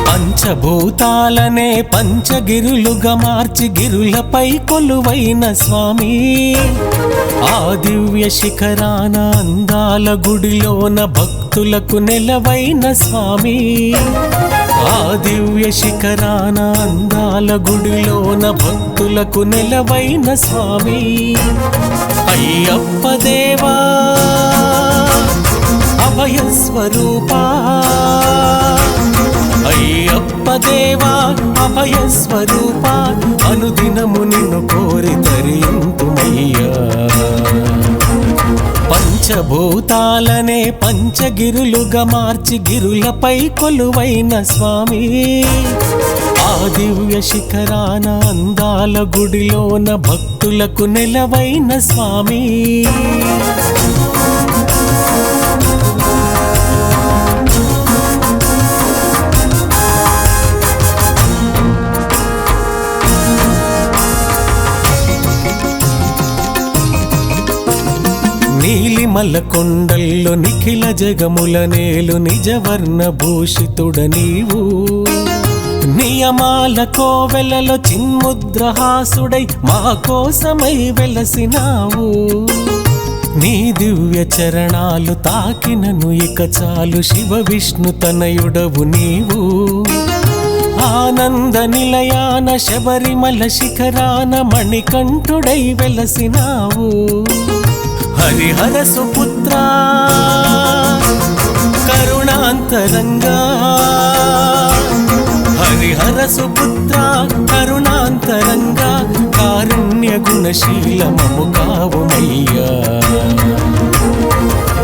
పంచభూతాలనే పంచగిరులుగా మార్చి గిరులపై కొలువైన స్వామి. ఆ దివ్య శిఖరాన అందాల గుడిలోన భక్తులకు నెలవైన స్వామి. ఆ దివ్య శిఖరాన అందాల గుడిలోన భక్తులకు నెలవైన స్వామి. అయ్యప్ప దేవా అభయ స్వరూపా, అయ్యప్ప దేవా అభయ స్వరూపా, అనుదినము నిన్ను కోరి తరింతుమయ్యా. పంచభూతాలనే పంచగిరులుగా మార్చి గిరులపై కొలువైన స్వామి. ఆ దివ్య శిఖరాన అందాల గుడిలోన భక్తులకు నెలవైన స్వామి. నీలిమల కొండల్లో నిఖిల జగముల నేలు నిజవర్ణ భూషితుడ నీవు. నియమాల కోవెలలో చిన్ముద్రహాసుడై మా కోసమై వెలసినావు. నీ దివ్య చరణాలు తాకినను ఇక చాలు, శివ విష్ణు తనయుడవు నీవు. ఆనంద నిలయాన శబరిమల శిఖరాన మణికంఠుడై వెలసినావు. హరిహర సుపుత్ర కరుణాంతరంగా, హరిహర సుపుత్ర కరుణాంతరంగా, కారుణ్య గుణశీలమము కావుమయ్యా.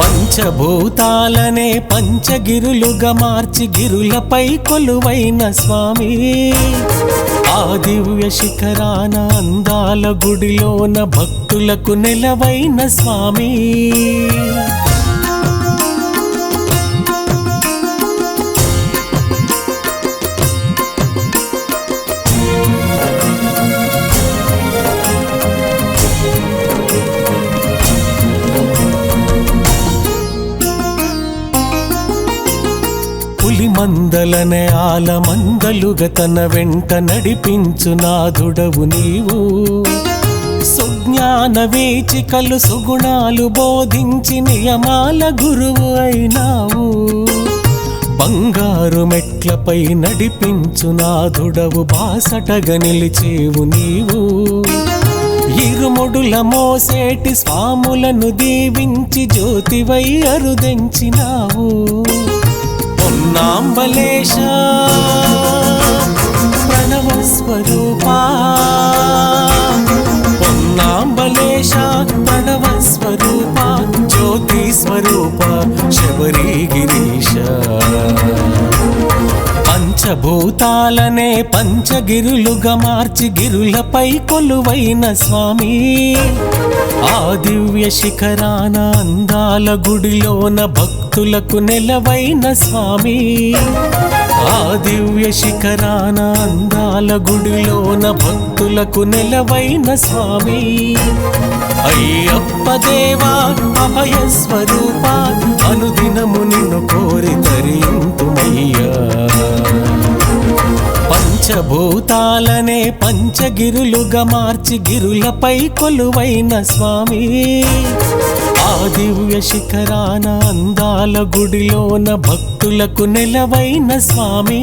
పంచభూతాలనే పంచగిరులుగా మార్చి గిరులపై కొలువైన స్వామి. ఆ దివ్య శిఖరాన అందాల గుడిలోన భక్తులకు నెలవైన స్వామి. మందలనే ఆల మందలుగా తన వెంట నడిపించు నాథుడవు నీవు. సుజ్ఞాన వీచికలు సుగుణాలు బోధించి నియమాల గురువు అయినావు. బంగారు మెట్లపై నడిపించు నాథుడవు, బాసటగా నిలిచేవు నీవు. ఇరుముడుల మోసేటి స్వాములను దీవించి జ్యోతివై అరుదెంచినావు. పొన్నాంబలేశ ప్రణవ స్వరూపా, పొన్నాంబలేశ ప్రణవ స్వరూపా, జ్యోతి స్వరూప శబరి గిరీశ. పంచభూతాలనే పంచగిరులుగా మార్చి గిరులపై కొలువైన స్వామి. ఆ దివ్య శిఖరాన అందాల గుడిలోన భక్తులకు నెలవైన స్వామి. ఆ దివ్య శిఖరాన అందాల గుడిలోన భక్తులకు నెలవైన స్వామి అయ్యప్ప దేవా అభయ స్వరూప అనుదినము నిన్ను కోరి తరింతుమయ్యా పంచభూతాలనే పంచగిరులుగా మార్చి గిరులపై కొలువైన స్వామి ఆ దివ్య శిఖరాన అందాల గుడిలోన భక్తులకు నెలవైన స్వామి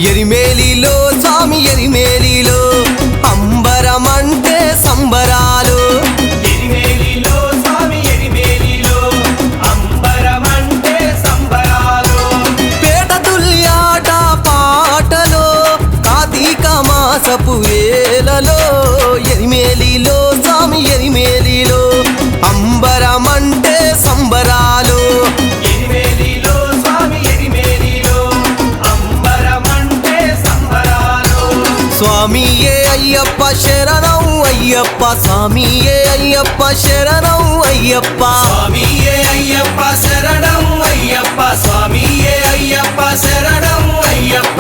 ఎరిమేలిలో స్వామి ఎరిమేలిలో అంబరమంటే సంబరాలు ఎరిమేలిలో స్వామి ఎరిమేలిలో అంబరమంటే సంబరాలు పేట తుల్యాట పాటలో కార్తీక మాసపు వేలలో ఎరిమేలిలో స్వామి ఎరిమేలిలో అంబరమంటే సంబరాలు ఎరిమేలిలో స్వామి ఎరిమేలిలో అంబరమంటే సంబరాలు స్వామియే అయ్యప్ప శరణం అయ్యప్ప స్వామియే అయ్యప్ప శరణం అయ్యప్ప స్వామియే అయ్యప్ప శరణం అయ్యప్ప స్వామియే అయ్యప్ప శరణం అయ్యప్ప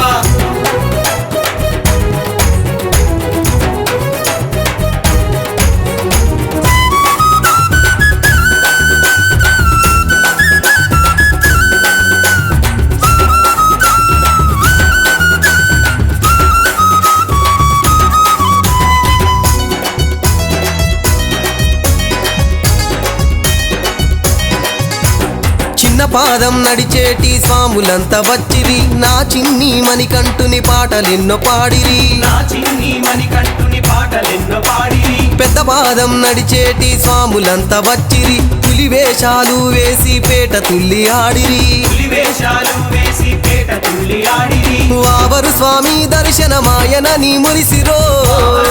చిన్న పాదం నడిచేటి స్వాములంతా వచ్చిరి నా చిన్ని మణికంఠుని పాటలెన్నో పాడిరి నా చిన్ని మణికంఠుని పాటలెన్నో పాడిరి పెద్ద పాదం నడిచేటి స్వాములంతా వచ్చిరి పులివేషాలు వేసి పేట తుల్లి ఆడిరి పులివేషాలు వేసి పేట తుల్లి ఆడిరి వావరు స్వామి దర్శనమాయనని మురిసిరో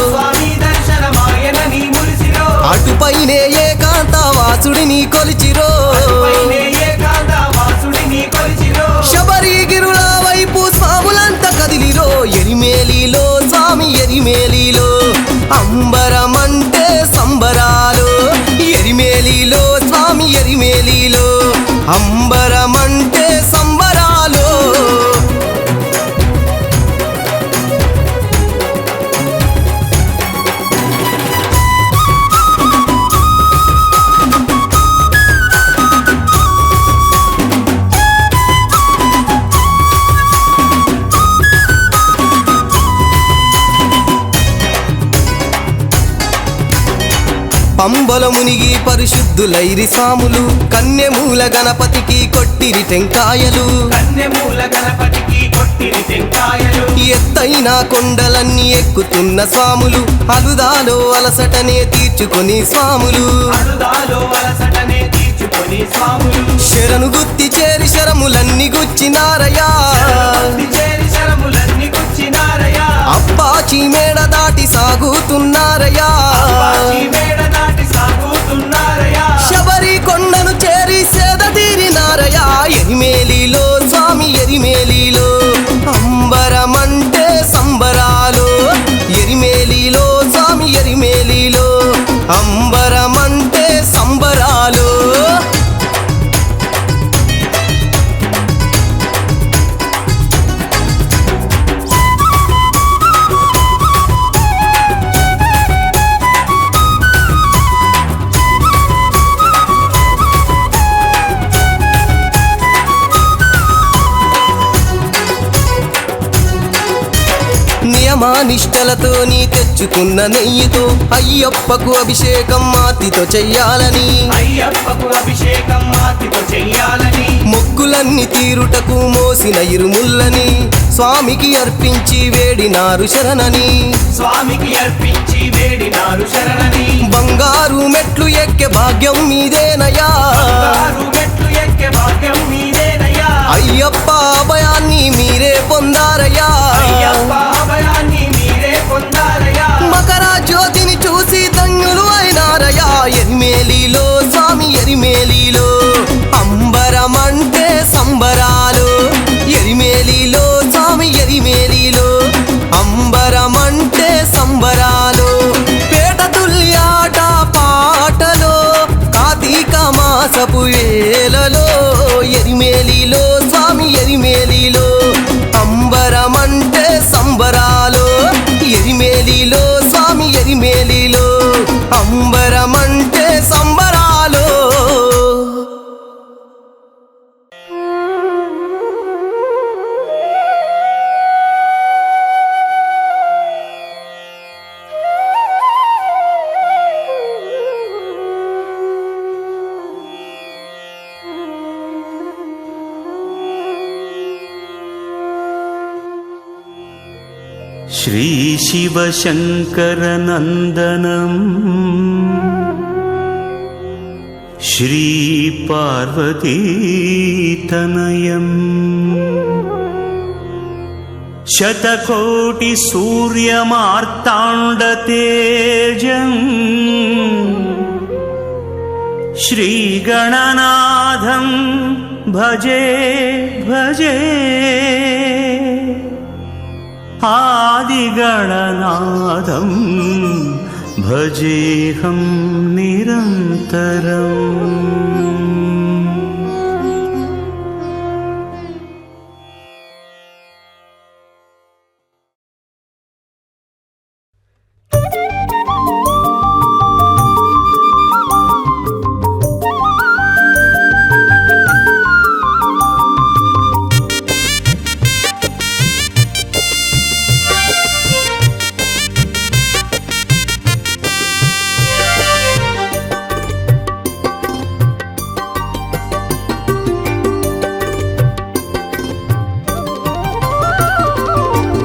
స్వామి దర్శనమాయనని మురిసిరో అటుపైనే ఏకాంత వాసుడిని కొలిచిరో పైనే ఏకాంత వాసుడిని కొలిచిరో శబరిగిరుల వైపు స్వాములంతా కదిలిరో ఎరిమేలిలో స్వామి ఎరిమేలిలో అంబరమంటే సంబరాలు ఎరిమేలిలో స్వామి ఎరిమేలిలో అంబరమంటే సంబరాలు పంబల మునిగి పరిశుద్ధులైరి స్వాములు కన్యమూల గణపతికి కొట్టిరి టెంకాయలు కన్నెమూల గణపతికి కొట్టిరి టెంకాయలు ఎత్తైన కొండలన్నీ ఎక్కుతున్న స్వాములు అలుదాలో అలసటనే తీర్చుకొని స్వాములు అరుదాలో అలసటనే తీర్చుకొని స్వాములు శరణు గుత్తి చేరి శరములన్నీ గుచ్చినారయా చేరి శరములన్నీ గుచ్చినారయా అప్పాచి మేడ దాటి సాగుతున్నారయా అప్పాచి మేడ దాటి సాగుతున్నారయా శబరి కొండను చేరి సేద తీరినారయా ఎరిమేలిలో స్వామి ఎరిమేలిలో అంబరమంటే సంబరాలు ఎరిమేలిలో స్వామి ఎరిమేలిలో అంబరమంటే సంబరాలు నియమానిష్టలతో నీ తెచ్చుకున్న నెయ్యితో అయ్యప్పకు అభిషేకం మాతితో చెయ్యాలని అయ్యప్పకు అభిషేకం మాతితో చెయ్యాలని మొక్కులన్నీ తీరుటకు మోసిన ఇరుముల్లని స్వామికి అర్పించి వేడినారు శరణని స్వామికి అర్పించి వేడినారు శరణని బంగారు మెట్లు ఎక్కే భాగ్యం మీదేనయా బంగారు మెట్లు ఎక్కే భాగ్యం మీదేనయ్యా అయ్యప్ప అభయాన్ని మీరే పొందారయ్యా అయ్యప్ప అభయాన్ని మీరే పొందారయ్యా మకర జ్యోతిని చూసి ధన్యులు అయినారయ్యా ఎరిమేలిలో స్వామి ఎరిమేలిలో అంబరమంటే సంబరాలు ఎరిమేలిలో స్వామి ఎరిమేలిలో అంబరమంటే సంబరాలు పేట తుల్యాట పాటలో కార్తీక మాసపు వేలలో ఎరిమేలిలో స్వామి ఎరిమేలిలో అంబరమంటే సంబరాలు ఎరిమేలిలో స్వామి ఎరిమేలిలో అంబరమంటే సంబరాలు శ్రీ శివశంకరనందనం శ్రీ పార్వతీతనయం శతకోటి సూర్యమార్తాండతేజం శ్రీగణనాథం భజే భజే ఆదిగణనాథం భజేహం నిరంతరం.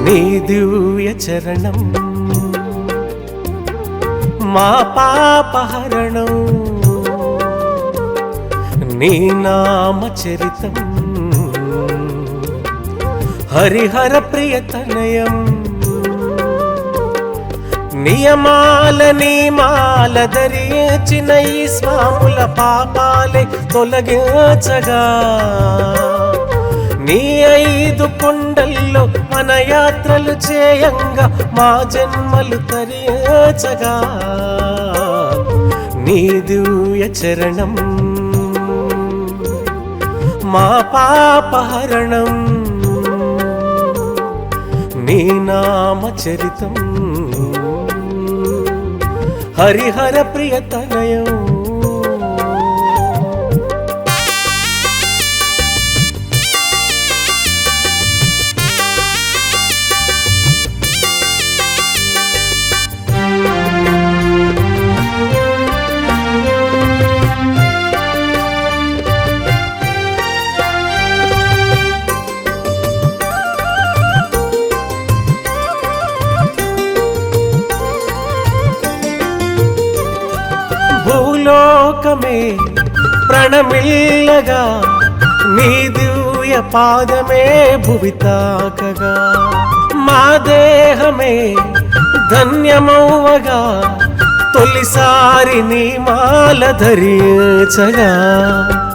నీ దివ్య చరణం మా పాపహరణం నీ నామ చరితం హరిహర ప్రియతనయం నియమాల నియమాల ధరించిన ఈ స్వాముల పాపాలే తొలగించగా నీ 5 కొండల్లో మన యాత్రలు చేయంగా మా జన్మలు తరించగా నీ దివ్య చరణం మా పాపహరణం నీ నామ చరితం హరిహర ప్రియతనయం. భూలోకమే ప్రణమిల్లగా నీ దివ్య పాదమే భువి తాకగా మా దేహమే ధన్యమవ్వగా తొలిసారి నీ మాల ధరించగా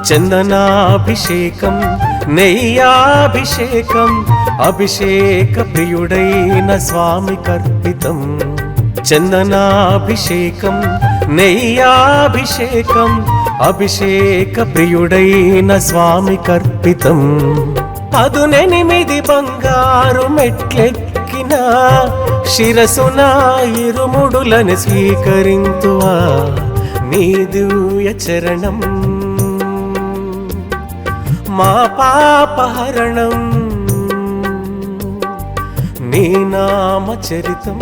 చందనాభిషేకం నెయ్యాభిషేకం అభిషేక ప్రియుడైన స్వామి కర్పితం చందనాభిషేకం నెయ్యాభిషేకం అభిషేక ప్రియుడైన స్వామి కర్పితం 18 బంగారు మెట్లెక్కిన శిరసున ఇరుముడులను స్వీకరింతువా నీ దివ్య చరణం మా పాపహరణం నీ నామ చరితం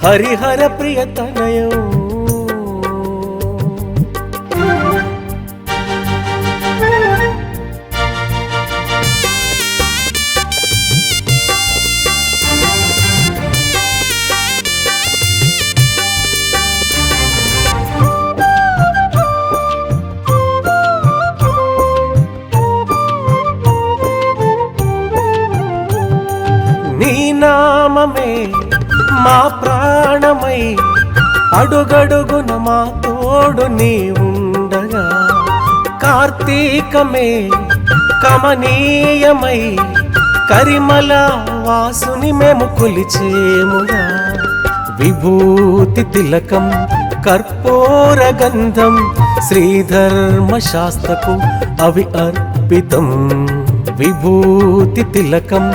హరిహర ప్రియతనయం. నీ నామమే మా ప్రాణమై అడుగడుగున మా తోడు నీ ఉండగా కార్తీకమే కమనీయమై కరిమల వాసుని మేము కొలిచేముగా విభూతి తిలకం కర్పూర గంధం శ్రీధర్మ శాస్త్రకు అవి అర్పితం విభూతి తిలకం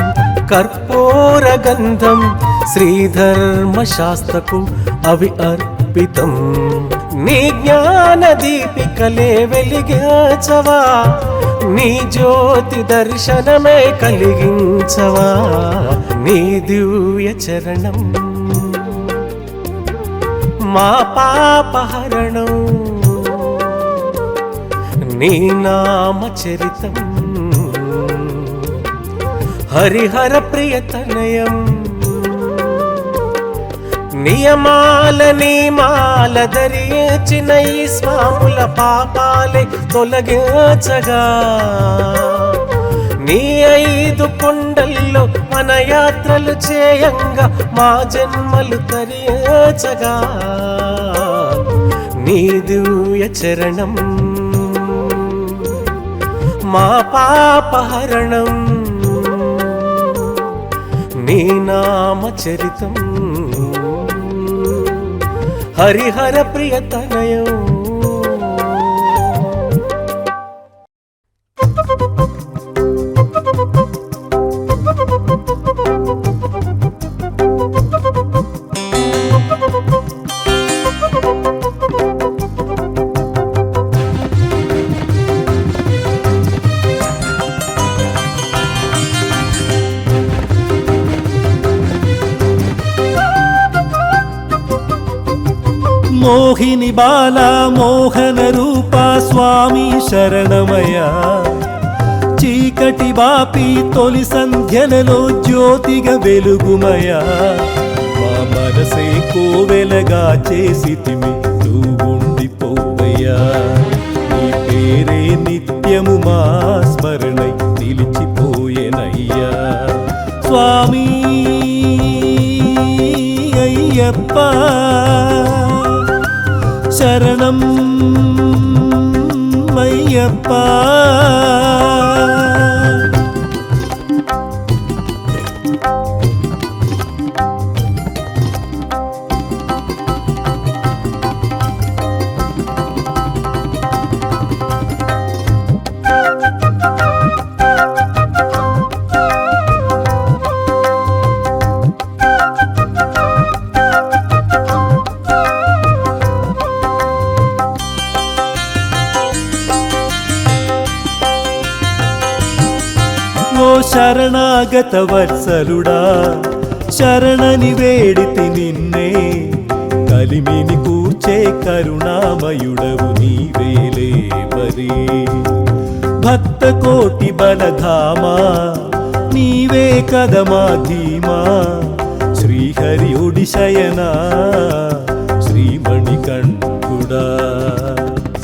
కర్పూర గంధం శ్రీధర్మ శాస్త్రకు అవి అర్పితం నీ జ్ఞాన దీపికలే వెలిగించవా నీ జ్యోతి దర్శనమే కలిగించవా నీ దివ్య చరణం మా పాపహరణం నీ నామ చరితం హరిహర ప్రియతనయం నియమాల నియమాల ధరించిన ఈ స్వాముల పాపాలే తొలగించగా నీ 5 కొండల్లో మన యాత్రలు చేయంగా మా జన్మలు తరించగా నీ దివ్య చరణం మా పాపహరణం నీ నామ చరితం హరిహర ప్రియతనయం మోహిని బాల మోహన రూప స్వామి శరణమయ చీకటి బాపి తొలి సంధ్యలలో జ్యోతిగా వెలుగుమయ మా మనసే కోవెలగా చేసితిమి నువ్వుండిపోవయ్యా నీ పేరే నిత్యము మా స్మరణై నిలిచిపోయేనయ్యా స్వామి అయ్యప్ప శరణం అయ్యప్ప శరణాగత వత్సలుడా శరణని వేడితి నిన్నే కలిమిని కూర్చే కరుణామయుడవు నీవేలే మరి భక్త కోటి బలధామా నీవే కదమా ధీమా శ్రీహరి ఒడిశయనా శ్రీమణికంఠుడా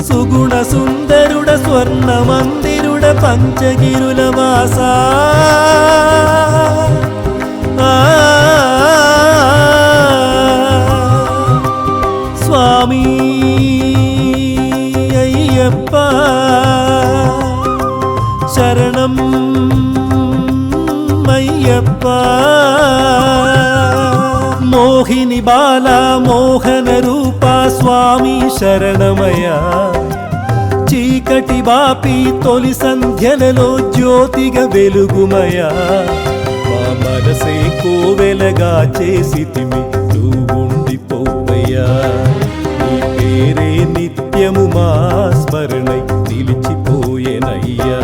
సుగుణ సుందరుడ స్వర్ణ మందిరుడ పంచగిరుల వాసా స్వామి అయ్యప్ప శరణం అయ్యప్ప మోహిని బాల మోహన రూప స్వామి శరణమయ చీకటి బాపి తొలి సంధ్యలలో జ్యోతిగా వెలుగుమయ మా మనసే కోవెలగా చేసితిమి నువ్వుండిపోవయ్యా నీ పేరే నిత్యము మా స్మరణై నిలిచిపోయేనయ్యా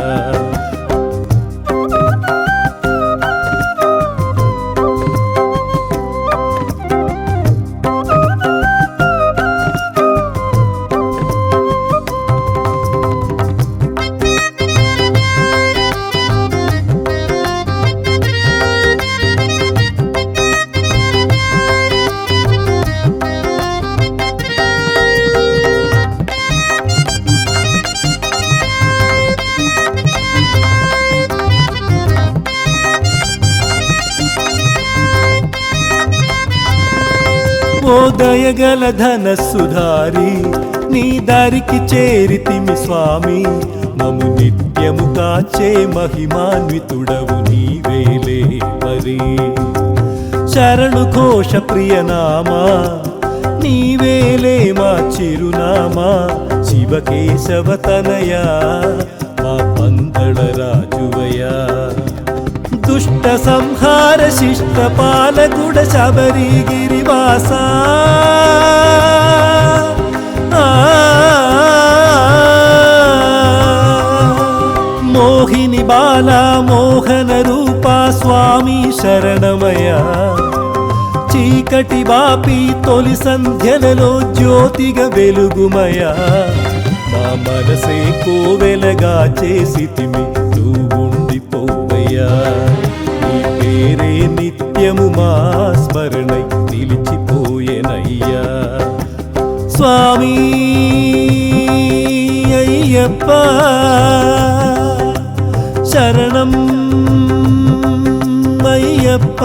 ఓ దయగల ధనస్సుధారి నీ దారికి చేరితిమి స్వామి మము నిత్యము కాచే మహిమాన్వితుడవు నీవేలే మరి శరణు ఘోష ప్రియనామా నీవేలే మా చిరునామా శివకేశవ తనయా మా పందళ రాజువయా దుష్ట సంహార శిష్ట పాలకుడ శబరిగిరివాస మోహిని బాల మోహన రూపా స్వామి శరణమయ చీకటి బాపి తొలి సంధ్యలలో జ్యోతిగా వెలుగుమయ మా మనసే కోవెలగా చేసితిమి నువ్వుండిపోవయ్యా నీ పేరే నిత్యము మా స్మరణై నిలిచిపోయేనయ్యా స్వామి అయ్యప్ప శరణం అయ్యప్ప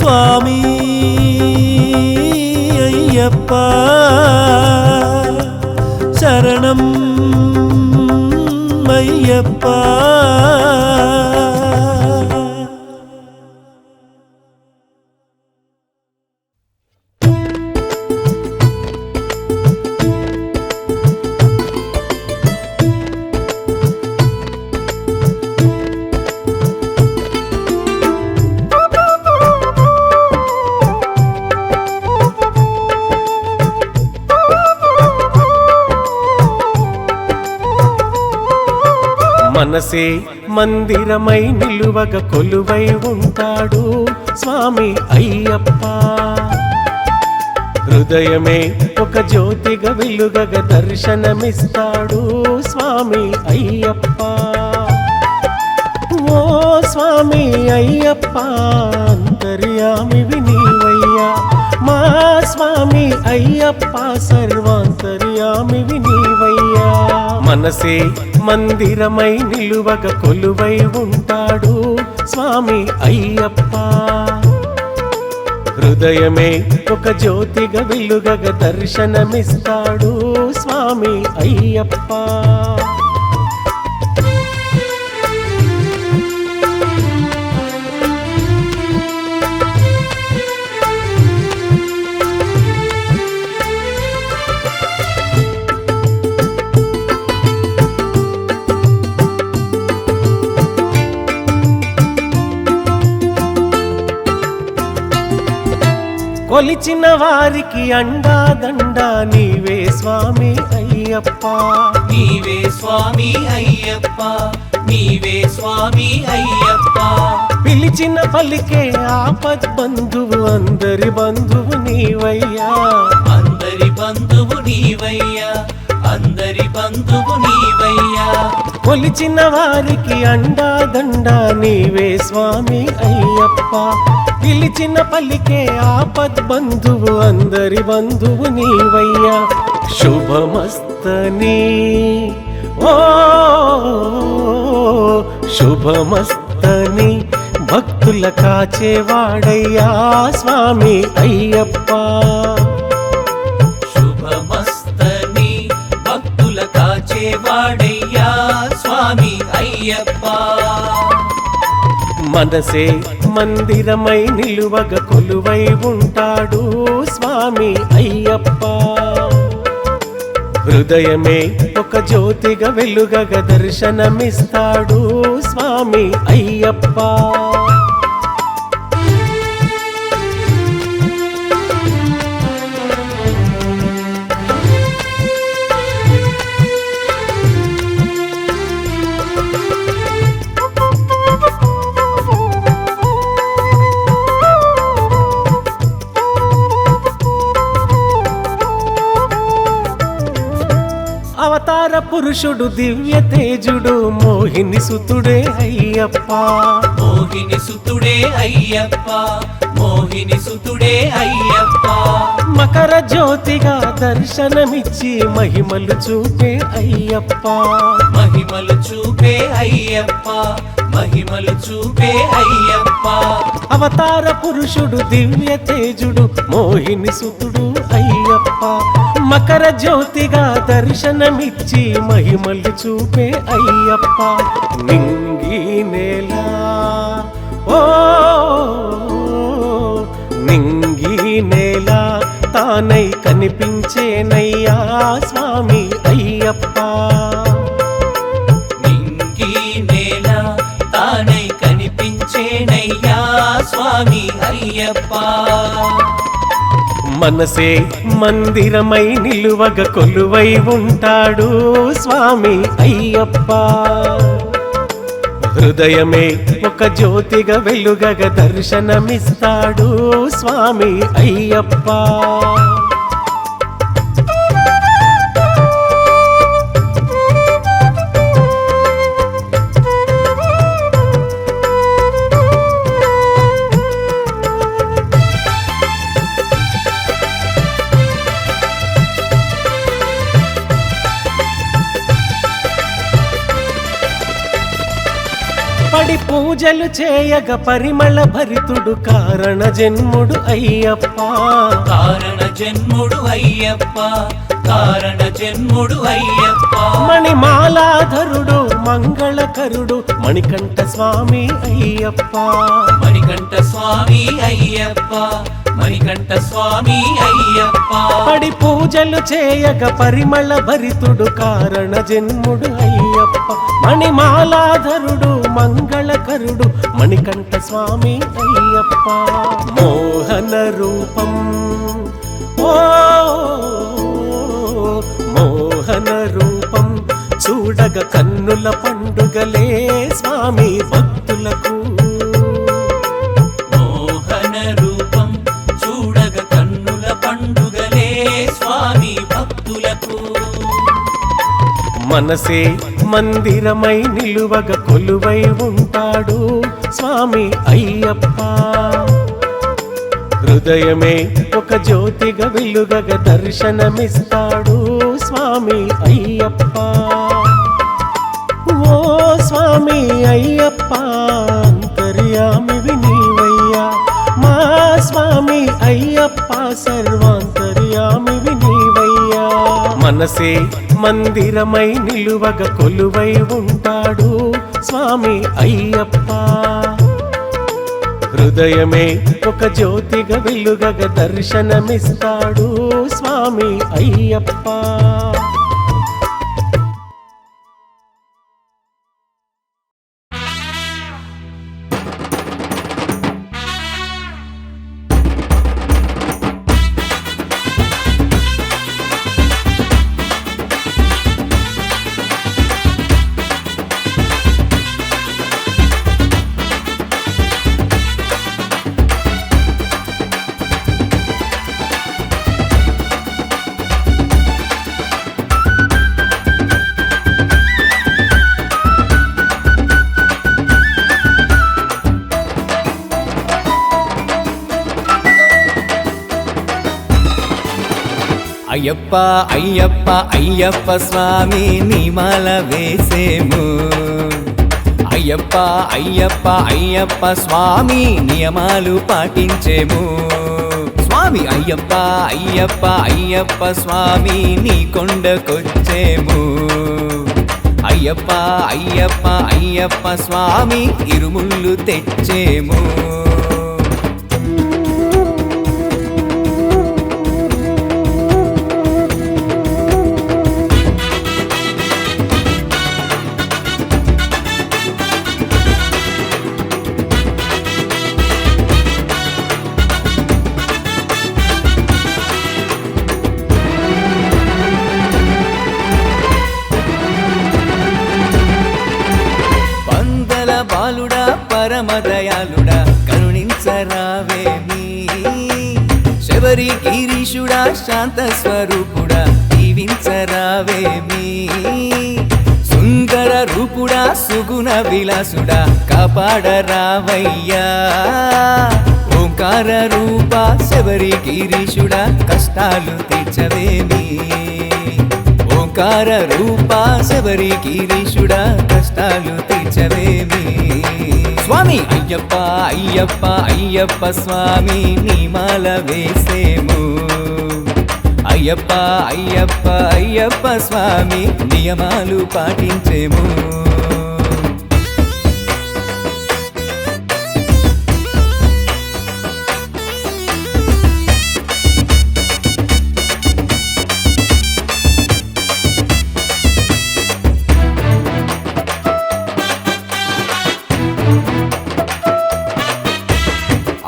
స్వామి అయ్యప్ప శరణం అయ్యప్ప మనసే మందిరమై నిలువగ కొలువై ఉంటాడు స్వామి అయ్యప్ప హృదయమే ఒక జ్యోతిగా వెలుగగ దర్శనమిస్తాడు స్వామి అయ్యప్ప ఓ స్వామి అయ్యప్ప అంతర్యామివి నీవయ్యా మా స్వామి అయ్యప్ప సర్వాంతర్యామివి నీవయ్యా మనసే మందిరమై నిలువగ కొలువై ఉంటాడు స్వామి అయ్యప్ప హృదయమే ఒక జ్యోతిగా వెలుగగ దర్శనమిస్తాడు స్వామి అయ్యప్ప కొలిచిన వారికి అండా దండా నీవే స్వామి అయ్యప్ప నీవే స్వామి అయ్యప్ప నీవే స్వామి అయ్యప్ప పిలిచిన పలికే ఆపద్ బంధువు అందరి బంధువు నీవయ్యా అందరి బంధువు నీవయ్యా అందరి బంధువు నీవయ్యా కొలిచిన వారికి అండా దండా నీవే స్వామి అయ్యప్ప పిలిచిన పలికే ఆపద్ బంధువు అందరి బంధువు నీవయ్యా శుభమస్తని ఓ శుభమస్తని భక్తుల కాచేవాడయ్యా స్వామి అయ్యప్ప శుభమస్తని భక్తుల కాచేవాడయ్యా స్వామి అయ్యప్ప మనసే మందిరమై నిలువగ కొలువై ఉంటాడు స్వామి అయ్యప్ప హృదయమే ఒక జ్యోతిగా వెలుగగ దర్శనమిస్తాడు స్వామి అయ్యప్ప అవతార పురుషుడు దివ్య తేజుడు మోహిని సుతుడే అయ్యప్ప మోహిని సుతుడే అయ్యప్ప మోహిని సుతుడే అయ్యప్ప మకర జ్యోతిగా దర్శనమిచ్చి మహిమలు చూపే అయ్యప్ప మహిమలు చూపే అయ్యప్ప మహిమలు చూపే అయ్యప్ప అయ్యప్ప అవతార పురుషుడు దివ్య తేజుడు మోహిని సుతుడు అయ్యప్ప మకర జ్యోతిగా దర్శనమిచ్చి మహిమలు చూపే అయ్యప్ప నింగి నేల ఓ నింగి నేల తానై కనిపించేనయ్యా స్వామి అయ్యప్ప నింగి నేల తానై కనిపించేనయ్యా స్వామి అయ్యప్ప మనసే మందిరమై నిలువగ కొలువై ఉంటాడు స్వామి అయ్యప్ప హృదయమే ఒక జ్యోతిగా వెలుగగ దర్శనమిస్తాడు స్వామి అయ్యప్ప పడి పూజలు చేయగ పరిమళ భరితుడు కారణ జన్ముడు అయ్యప్ప కారణ జన్ముడు అయ్యప్ప కారణ జన్ముడు అయ్యప్ప మణిమాలాధరుడు మంగళకరుడు మణికంఠ స్వామి అయ్యప్ప మణికంఠ స్వామి అయ్యప్ప మణికంఠ స్వామి అయ్యప్ప పడి పూజలు చేయగ పరిమళ భరితుడు కారణ జన్ముడు అయ్యప్ప మణిమాలాధరుడు మంగళకరుడు మణికంఠ స్వామి అయ్యప్ప మోహన రూపం ఓ మోహన రూపం చూడగ కన్నుల పండుగలే స్వామి భక్తులకు మోహన రూపం చూడగ కన్నుల పండుగలే స్వామి భక్తులకు మనసే మందిరమై నిలువగ కొలువై ఉంటాడు స్వామి అయ్యప్ప హృదయమే ఒక జ్యోతిగా వెలుగగ దర్శనమిస్తాడు స్వామి అయ్యప్ప ఓ స్వామి అయ్యప్ప అంతర్యామివి నీవయ్యా మా స్వామి అయ్యప్ప సర్వాంతర్యామివి నీవయ్యా మనసే మందిరమై నిలువగ కొలువై ఉంటాడు స్వామి అయ్యప్ప హృదయమే ఒక జ్యోతిగా వెలుగగ దర్శనమిస్తాడు స్వామి అయ్యప్ప అయ్యప్ప అయ్యప్ప అయ్యప్ప స్వామి నిమాల వేసేము అయ్యప్ప అయ్యప్ప అయ్యప్ప స్వామి నియమాలు పాటించేము స్వామి అయ్యప్ప అయ్యప్ప అయ్యప్ప స్వామి నీ కొండకొచ్చేము అయ్యప్ప అయ్యప్ప అయ్యప్ప స్వామి ఇరుముళ్ళు తెచ్చేము బాలుడా పరమదయాలుడా కరుణించరావేమి శబరి గిరీషుడా శాంత స్వరూపుడా దీవించరావేమి సుందర రూపుడా సుగుణ విలాసుడా కాపాడరావయ్యా ఓంకార రూప శబరి గిరీషుడా కష్టాలు తీర్చవేమి ఓంకార రూప శబరి గిరీషుడా కష్టాలు తీర్చవేమి స్వామి అయ్యప్ప అయ్యప్ప అయ్యప్ప స్వామి నీ మాల వేసేము అయ్యప్ప అయ్యప్ప అయ్యప్ప స్వామి నియమాలు పాటించేము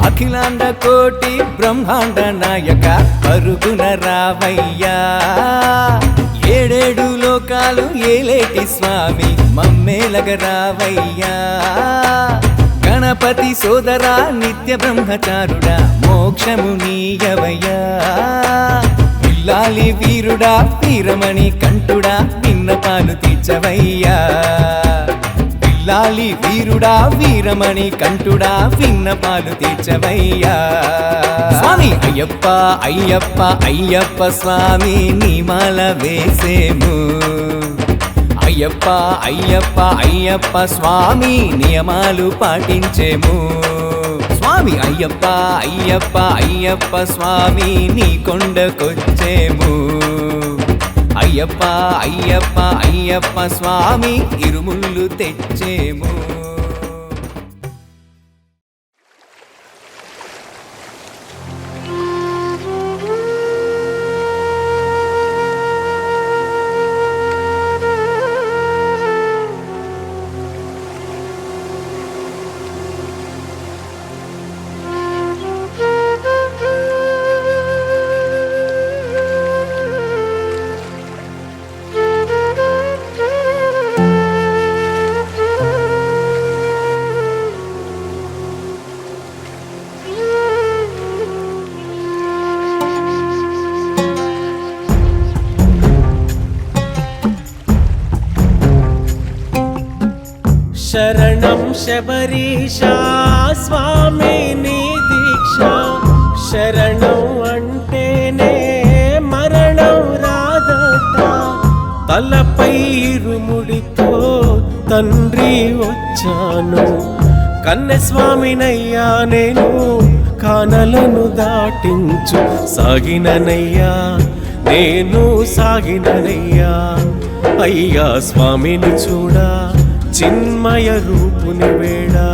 అఖిలాండ కోటి బ్రహ్మాండ నాయక పరుగున రావయ్యా ఏడేడు లోకాలు ఏలేటి స్వామి మమ్మేలగ రావయ్యా గణపతి సోదరా నిత్య బ్రహ్మచారుడా మోక్షము నీయవయ్యా పిల్లాలి వీరుడా వీరమణి కంఠుడా విన్నపాలు తీర్చవయ్యా లాలి వీరుడా వీరమణి కంఠుడా విన్నపాలు తీర్చవయ్యా స్వామి అయ్యప్ప అయ్యప్ప అయ్యప్ప స్వామి నీ మాల వేసేము అయ్యప్ప అయ్యప్ప అయ్యప్ప స్వామి నియమాలు పాటించేము స్వామి అయ్యప్ప అయ్యప్ప అయ్యప్ప స్వామి నీ కొండకొచ్చేము అయ్యప్ప అయ్యప్ప అయ్యప్ప స్వామి ఇరుముళ్ళు తెచ్చేము శరణం శబరీష స్వామి నీ దీక్ష శరణం అంటేనే మరణం రాదట తలపై ఇరుముడితో తండ్రి వచ్చాను కన్నెస్వామినయ్యా నేను కానలను దాటించు సాగిననయ్యా నేను సాగిననయ్యా అయ్యా స్వామిని చూడా చిన్మయ రూపుని వేడా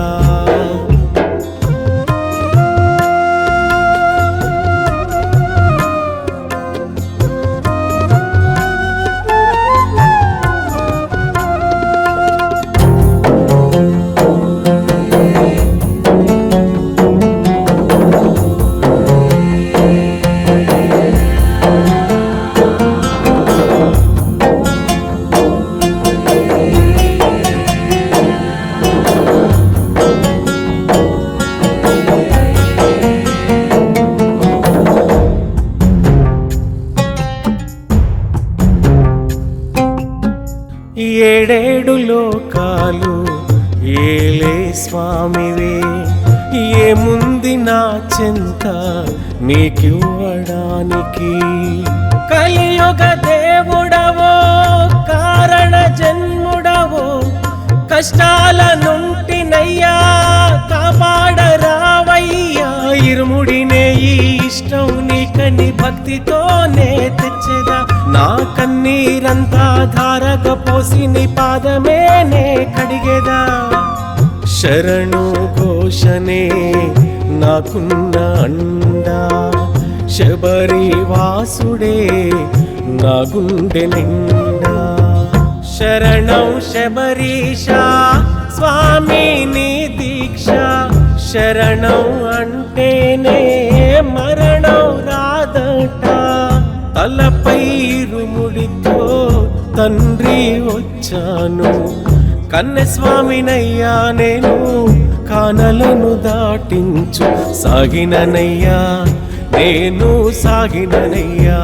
ఏడేడు లోకాలు ఏలే స్వామివే ఏముంది నా చెంత నీకివ్వడానికి కలియుగ దేవుడవో కారణ జన్ముడవో కష్టాల నుంటినయ్యా కాపాడరావయ్యా ఇరుముడినే ఈ ఇష్టం నీకని భక్తితోనే తెచ్చేదా నా కన్నీరంతా ధారక పోసి నీ పాదమే నే కడిగేదా శరణు ఘోషనే నాకున్న అండా శబరి వాసుడే నా గుండె నిండా శరణం శబరీష స్వామి నీ దీక్ష శరణం అంటేనే మరణం రాదట తలపై ఇరుముడితో తండ్రి వచ్చాను కన్నెస్వామినయ్యా నేను కానలను దాటించు సాగిననయ్యా నేను సాగిననయ్యా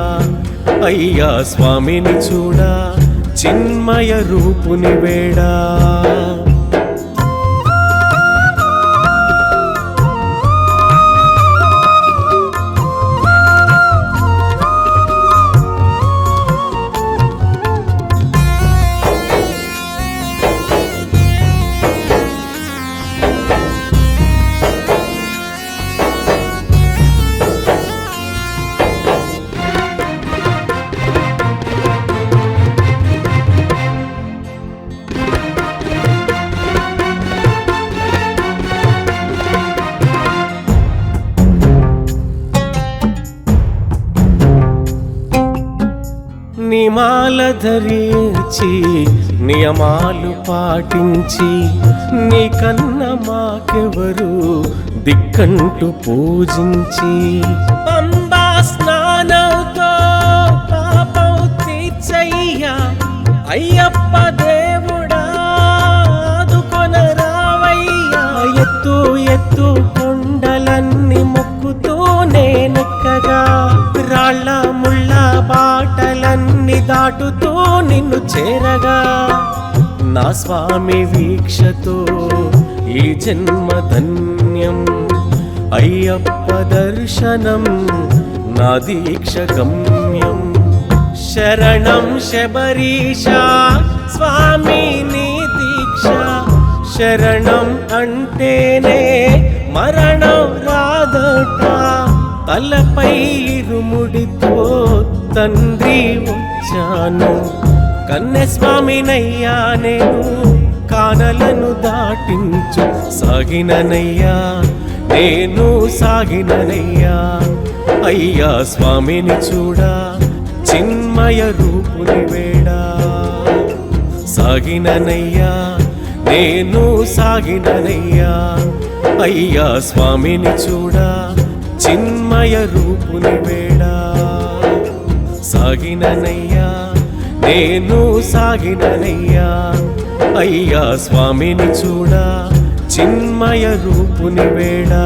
అయ్యా స్వామిని చూడా చిన్మయ రూపుని వేడా మాల ధరించి నియమాలు పాటించి నీకన్న మాకెవరు దిక్కంటూ పూజించి పంబా స్నానంతో పాపం తీర్చయ్యా అయ్యప్ప దేవుడా ఆదుకొనరావయ్యా ఎత్తు ఎత్తు కొండలన్నీ మొక్కుతూ నేనెక్కగా రాళ్ళ ముళ్ళ బాటలన్నీ దాటుతూ నిన్ను చేరగా నా స్వామి వీక్షతో ఈ జన్మ ధన్యం అయ్యప్ప దర్శనం నా దీక్ష గమ్యం శరణం శబరీష స్వామి నీ దీక్ష శరణం అంటేనే మరణం రాదట తలపై ఇరుముడితో తండ్రి వచ్చాను కన్నెస్వామినయ్యా నేను కానలను దాటించు సాగిననయ్యా నేను సాగిననయ్యా అయ్యా స్వామిని చూడా చిన్మయ రూపుని వేడా సాగిననయ్యా నేను సాగిననయ్యా అయ్యా స్వామిని చూడా చిన్మయ రూపుని వేడా సాగిననయ్యా నేను సాగిననయ్యా అయ్యా స్వామిని చూడా చిన్మయ రూపుని వేడా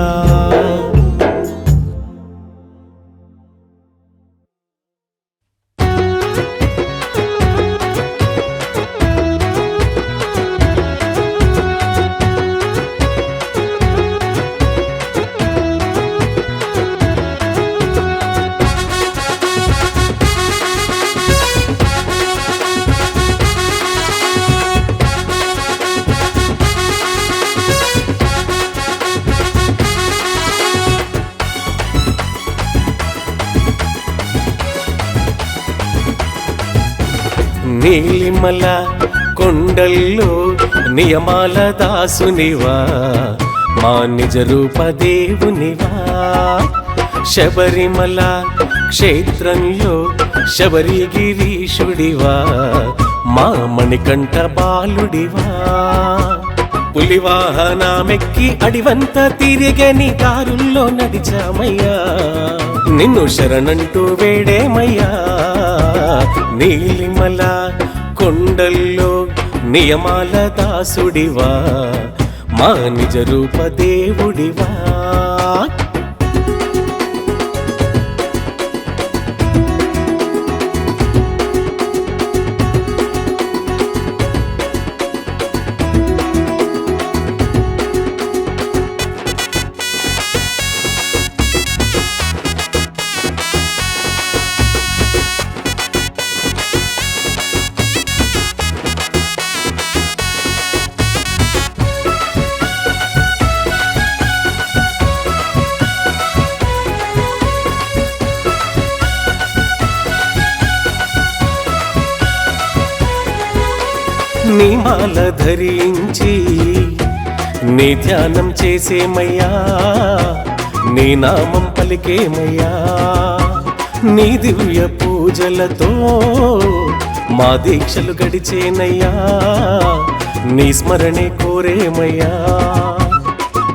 నీలిమల కొండల్లో నియమాల దాసునివా మా నిజ రూప దేవునివా శబరిమల క్షేత్రంలో శబరిగిరీషుడివా మా మణికంఠ బాలుడివా పులివాహనమెక్కి అడివంత తిరిగని దారుల్లో నడిచామయ్యా నిన్ను శరణంటూ వేడేమయ్యా నీలిమల కొండల్లో నియమాల దాసుడివా మా నిజ రూప దేవుడివా నీ మాల ధరించి నీ ధ్యానం చేసేమయ్యా నీ నామం పలికేమయ్యా నీ దివ్య పూజలతో మా దీక్షలు గడిచేనయ్యా నీ స్మరణే కోరేమయ్యా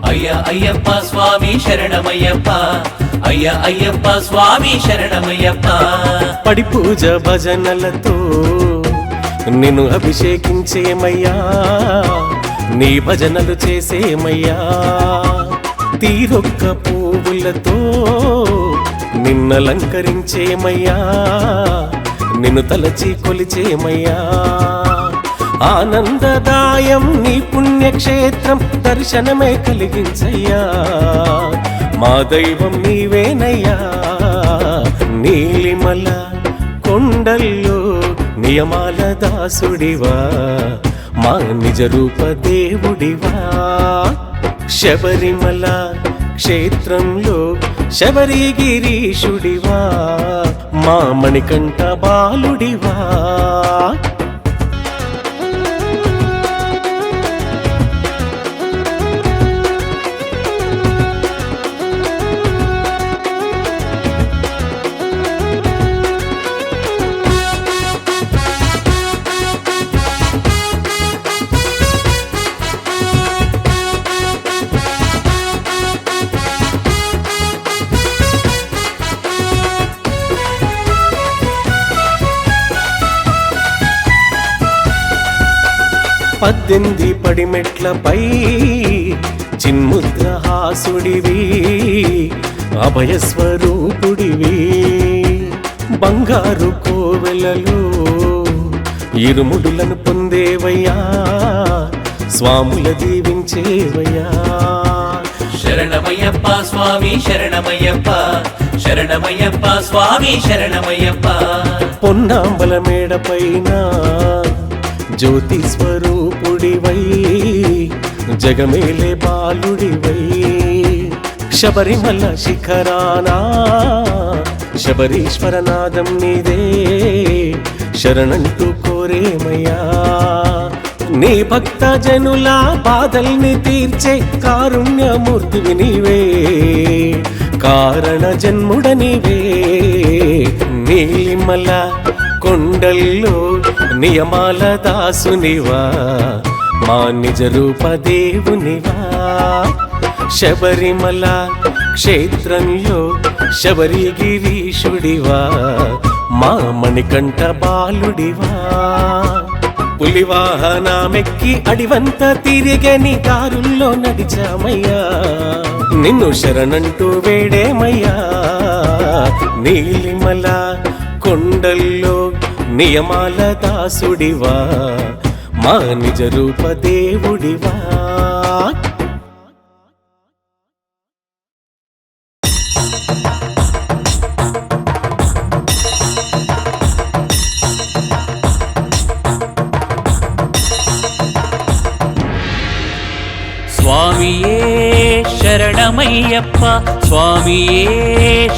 అయ్యా అయ్యప్ప స్వామి శరణమయ్యప్ప అయ్యా అయ్యప్ప స్వామి శరణమయ్యప్ప పడి పూజ భజనలతో నిన్ను అభిషేకించేమయ్యా నీ భజనలు చేసేమయ్యా తీరొక్క పువ్వులతో నిన్నలంకరించేమయ్యా నిన్ను తలచి కొలిచేమయ్యా ఆనందదాయం నీ పుణ్యక్షేత్రం దర్శనమే కలిగించయ్యా మా దైవం నీవేనయ్యా నీలిమల కొండల్లో నియమాల దాసుడివా మా నిజ రూప దేవుడివా శబరిమల క్షేత్రంలో శబరిగిరీషుడివా మా మణికంఠ బాలుడివా 18 పడిమెట్లపై చిన్ముద్రహాసుడివి అభయస్వరూపుడివి బంగారు కోవెలలో ఇరుముడులను పొందేవయ్యా స్వాముల దీవించేవయ్యా శరణమయ్యప్ప స్వామి శరణమయ్యప్ప శరణమయ్యప్ప స్వామి శరణమయ్యప్ప పొన్నాంబల మేడపైన జ్యోతి స్వరూపుడివై జగమేలే బాలుడివై శబరిమల శిఖరానా శబరీశ్వరనాదం నీదే శరణంటూ కోరేమయ్యా నీ భక్త జనుల బాధల్ని తీర్చే కారుణ్యమూర్తివి నీవే కారణ జన్ముడ నీవే నీలిమల కొండల్లో నియమాల దాసునివా మా నిజ రూప దేవునివా శబరిమల క్షేత్రంలో శబరిగిరీశుడివా మా మణికంఠ బాలుడివా పులివాహనమెక్కి అడివంత తిరిగని దారుల్లో నడిచామయ్యా నిన్ను శరణంటూ వేడేమయ్యా నీలిమల కొండల్లో నియమాల దాసుడివా మా నిజ రూప దేవుడివా స్వామియే శరణమయ్యప్ప స్వామియే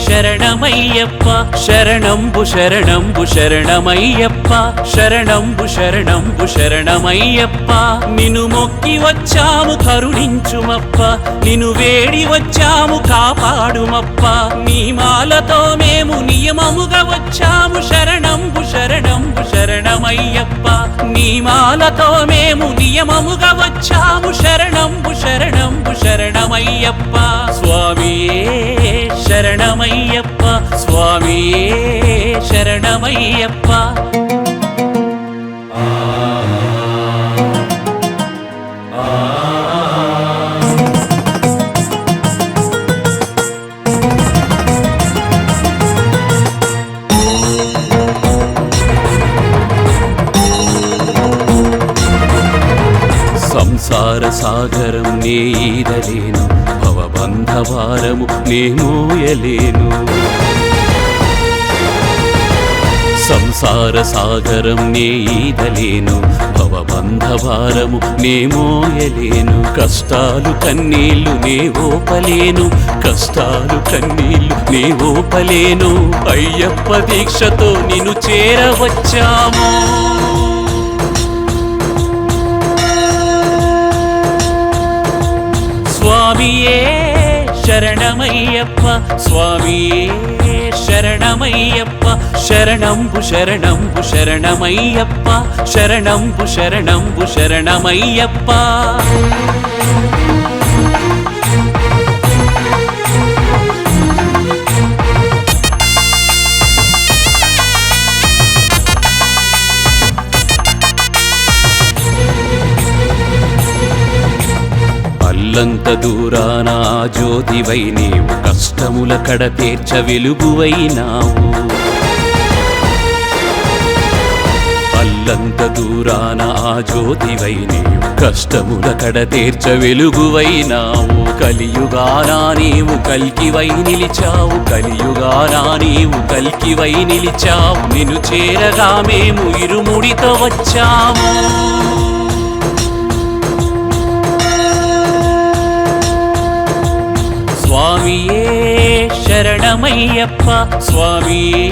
శరణమయ్యప్ప శరణంబు శరణంబు శరణమయ్యప్ప శరణంబు శరణంబు శరణమయ్యప్ప నిన్ను మొక్కి వచ్చాము కరుణించుమప్ప నిన్ను వేడి వచ్చాము కాపాడుమప్ప నీ మాలతో మేము నియమముగా వచ్చాము శరణంబు శరణంబు శరణమయ్యప్ప నీ మాలతో మేము నియమముగా వచ్చాము శరణంబు శరణంబు శరణమయ్యప్ప స్వామియే శరణమయ్యప్ప స్వామియే శరణమయ్యప్ప సంసార సాగరం నే ఈదలేను భవబంధవారము నే మోయలేను సంసార సాగరం నే ఈదలేను భవబంధవారము నే మోయలేను కష్టాలు కన్నీళ్లు నే ఓపలేను కష్టాలు కన్నీళ్లు నే ఓపలేను అయ్యప్ప దీక్షతో నిన్ను చేరవచ్చాము స్వామియే శరణమయ్యప్ప స్వామియే శరణమయ్యప్ప శరణంబు శరణంబు శరణమయ్యప్ప శరణంబు శరణంబు శరణమయ్యప్ప అల్లంత దూరాన జ్యోతివై నీవు కష్టముల కడ తీర్చ వెలుగువైనావు అల్లంత దూరాన జ్యోతివై నీవు కష్టముల కడ తీర్చ వెలుగువైనావు కలియుగానా నీవు కల్కివై నిలిచావు కలియుగానా నీవు కల్కివై నిలిచావు నిన్ను చేరగా మేము ఇరుముడితో వచ్చాము స్వామియే శరణమయ్యప్ప స్వామియే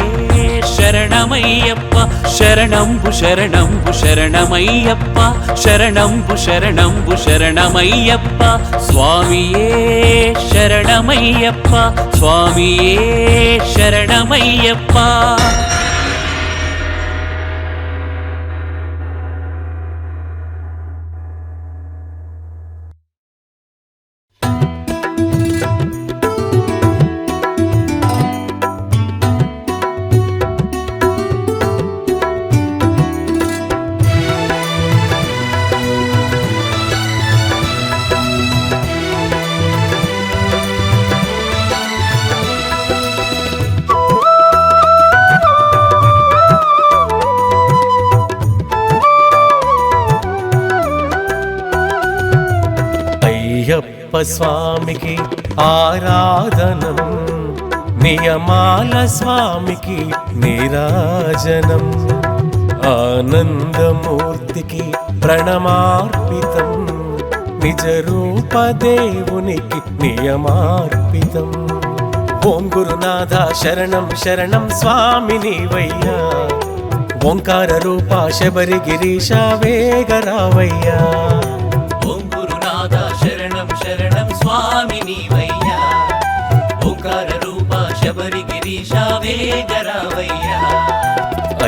శరణమయ్యప్ప శరణంబు శరణంబు శరణమయ్యప్ప శరణంబు శరణంబు శరణమయ్యప్ప స్వామియే శరణమయ్యప్ప స్వామియే శరణమయ్యప్ప స్వామికి ఆరాధనం, నియమాల స్వామికి నీరాజనం, ఆనందమూర్తికి ప్రణమార్పితం, నిజ రూప దేవునికి నియమార్పితం. ఓం గురునాథ శరణం శరణం స్వామి నీవయ్యా, ఓంకార రూప శబరి గిరీశ వేగరావయ్యా. ఓం గురునాథ శరణం శరణం స్వామి నీవయ్యా, ఓంకార రూప శబరి గిరీశ వేగరావయ్యా.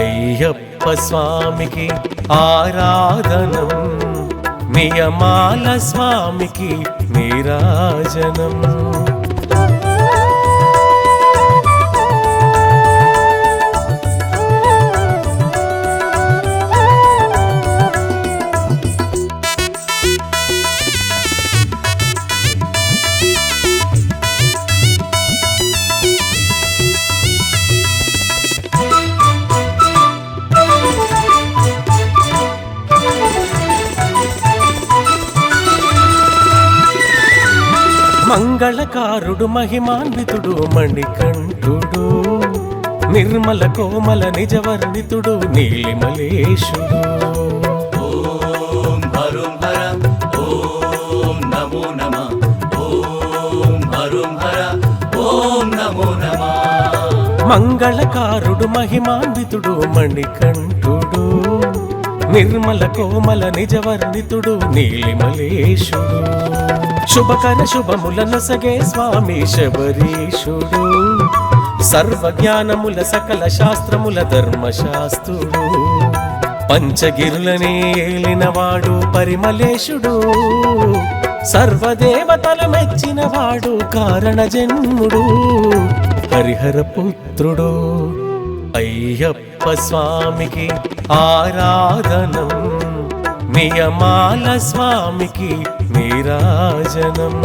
అయ్యప్ప స్వామికి ఆరాధనం, నియమాల స్వామికి నీరాజనం. మంగళకారుడు మహిమాన్వితుడు మణికంఠుడు, నిర్మల కోమల నిజవర్ణితుడు నీలిమలేశుడు. ఓం హరుం హర ఓం నమో నమః, ఓం హరుం హర ఓం నమో నమః. మంగళకారుడు మహిమాన్వితుడు మణికంఠుడు, నిర్మల కోమల నిజవర్ణితుడు నీలిమలేశుడు. శుభకర శుభములను సగే స్వామి శబరీషుడు, సర్వజ్ఞానముల సకల శాస్త్రముల ధర్మశాస్త్రుడు, పంచగిరులనే ఏలినవాడు పరిమళేశుడు, సర్వదేవతల మెచ్చినవాడు కారణ జన్ముడు, హరిహర పుత్రుడు. అయ్యప్ప స్వామికి ఆరాధనం, నియమాల స్వామికి నీరాజనం.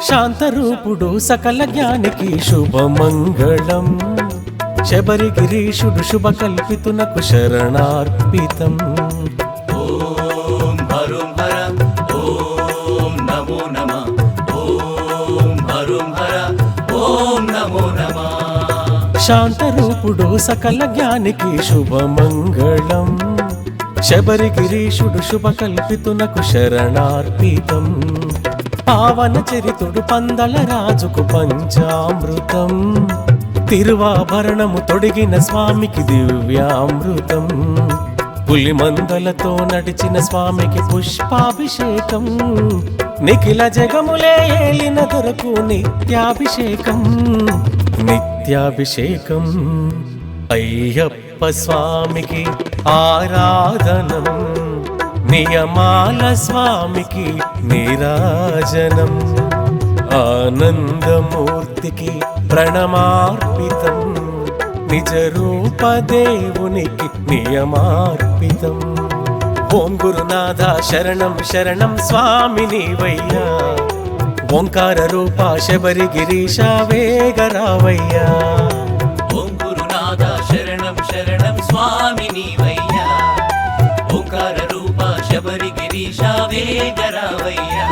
శాంతరూపుడు సకల జ్ఞానికి శుభమంగళం, శబరి గిరీషుడు శుభ కల్పితునకు శరణార్పితం. ఓం హరుం హర ఓం నమో నమః, ఓం హరుం హర ఓం నమో నమః. శాంతరూపుడు సకల జ్ఞానికి శుభమంగళం, శబరి గిరీషుడు శుభ కల్పితునకు శరణార్పితం. పావన చరితుడు పందల రాజుకు పంచామృతం, తిరువాభరణము తొడిగిన స్వామికి దివ్యామృతం, పులిమందలతో నడిచిన స్వామికి పుష్పాభిషేకం, నిఖిల జగములే ఏలిన దొరకు నిత్యాభిషేకం నిత్యాభిషేకం. అయ్యప్ప స్వామికి ఆరాధనం, నియమాల స్వామికి నీరాజనం, ఆనందమూర్తికి ప్రణమార్పితం, నిజ రూప దేవునికి నియమార్పితం. ఓం గురునాథ శరణం శరణం స్వామి నీవయ్యా, ఓంకార రూప శబరి గిరీశ వేగరావయ్యా. ఓం గురునాథ శరణం శరణం స్వామి నీవయ్యా, ఓంకార రూప శబరి గిరీశ వేగరావయ్యా.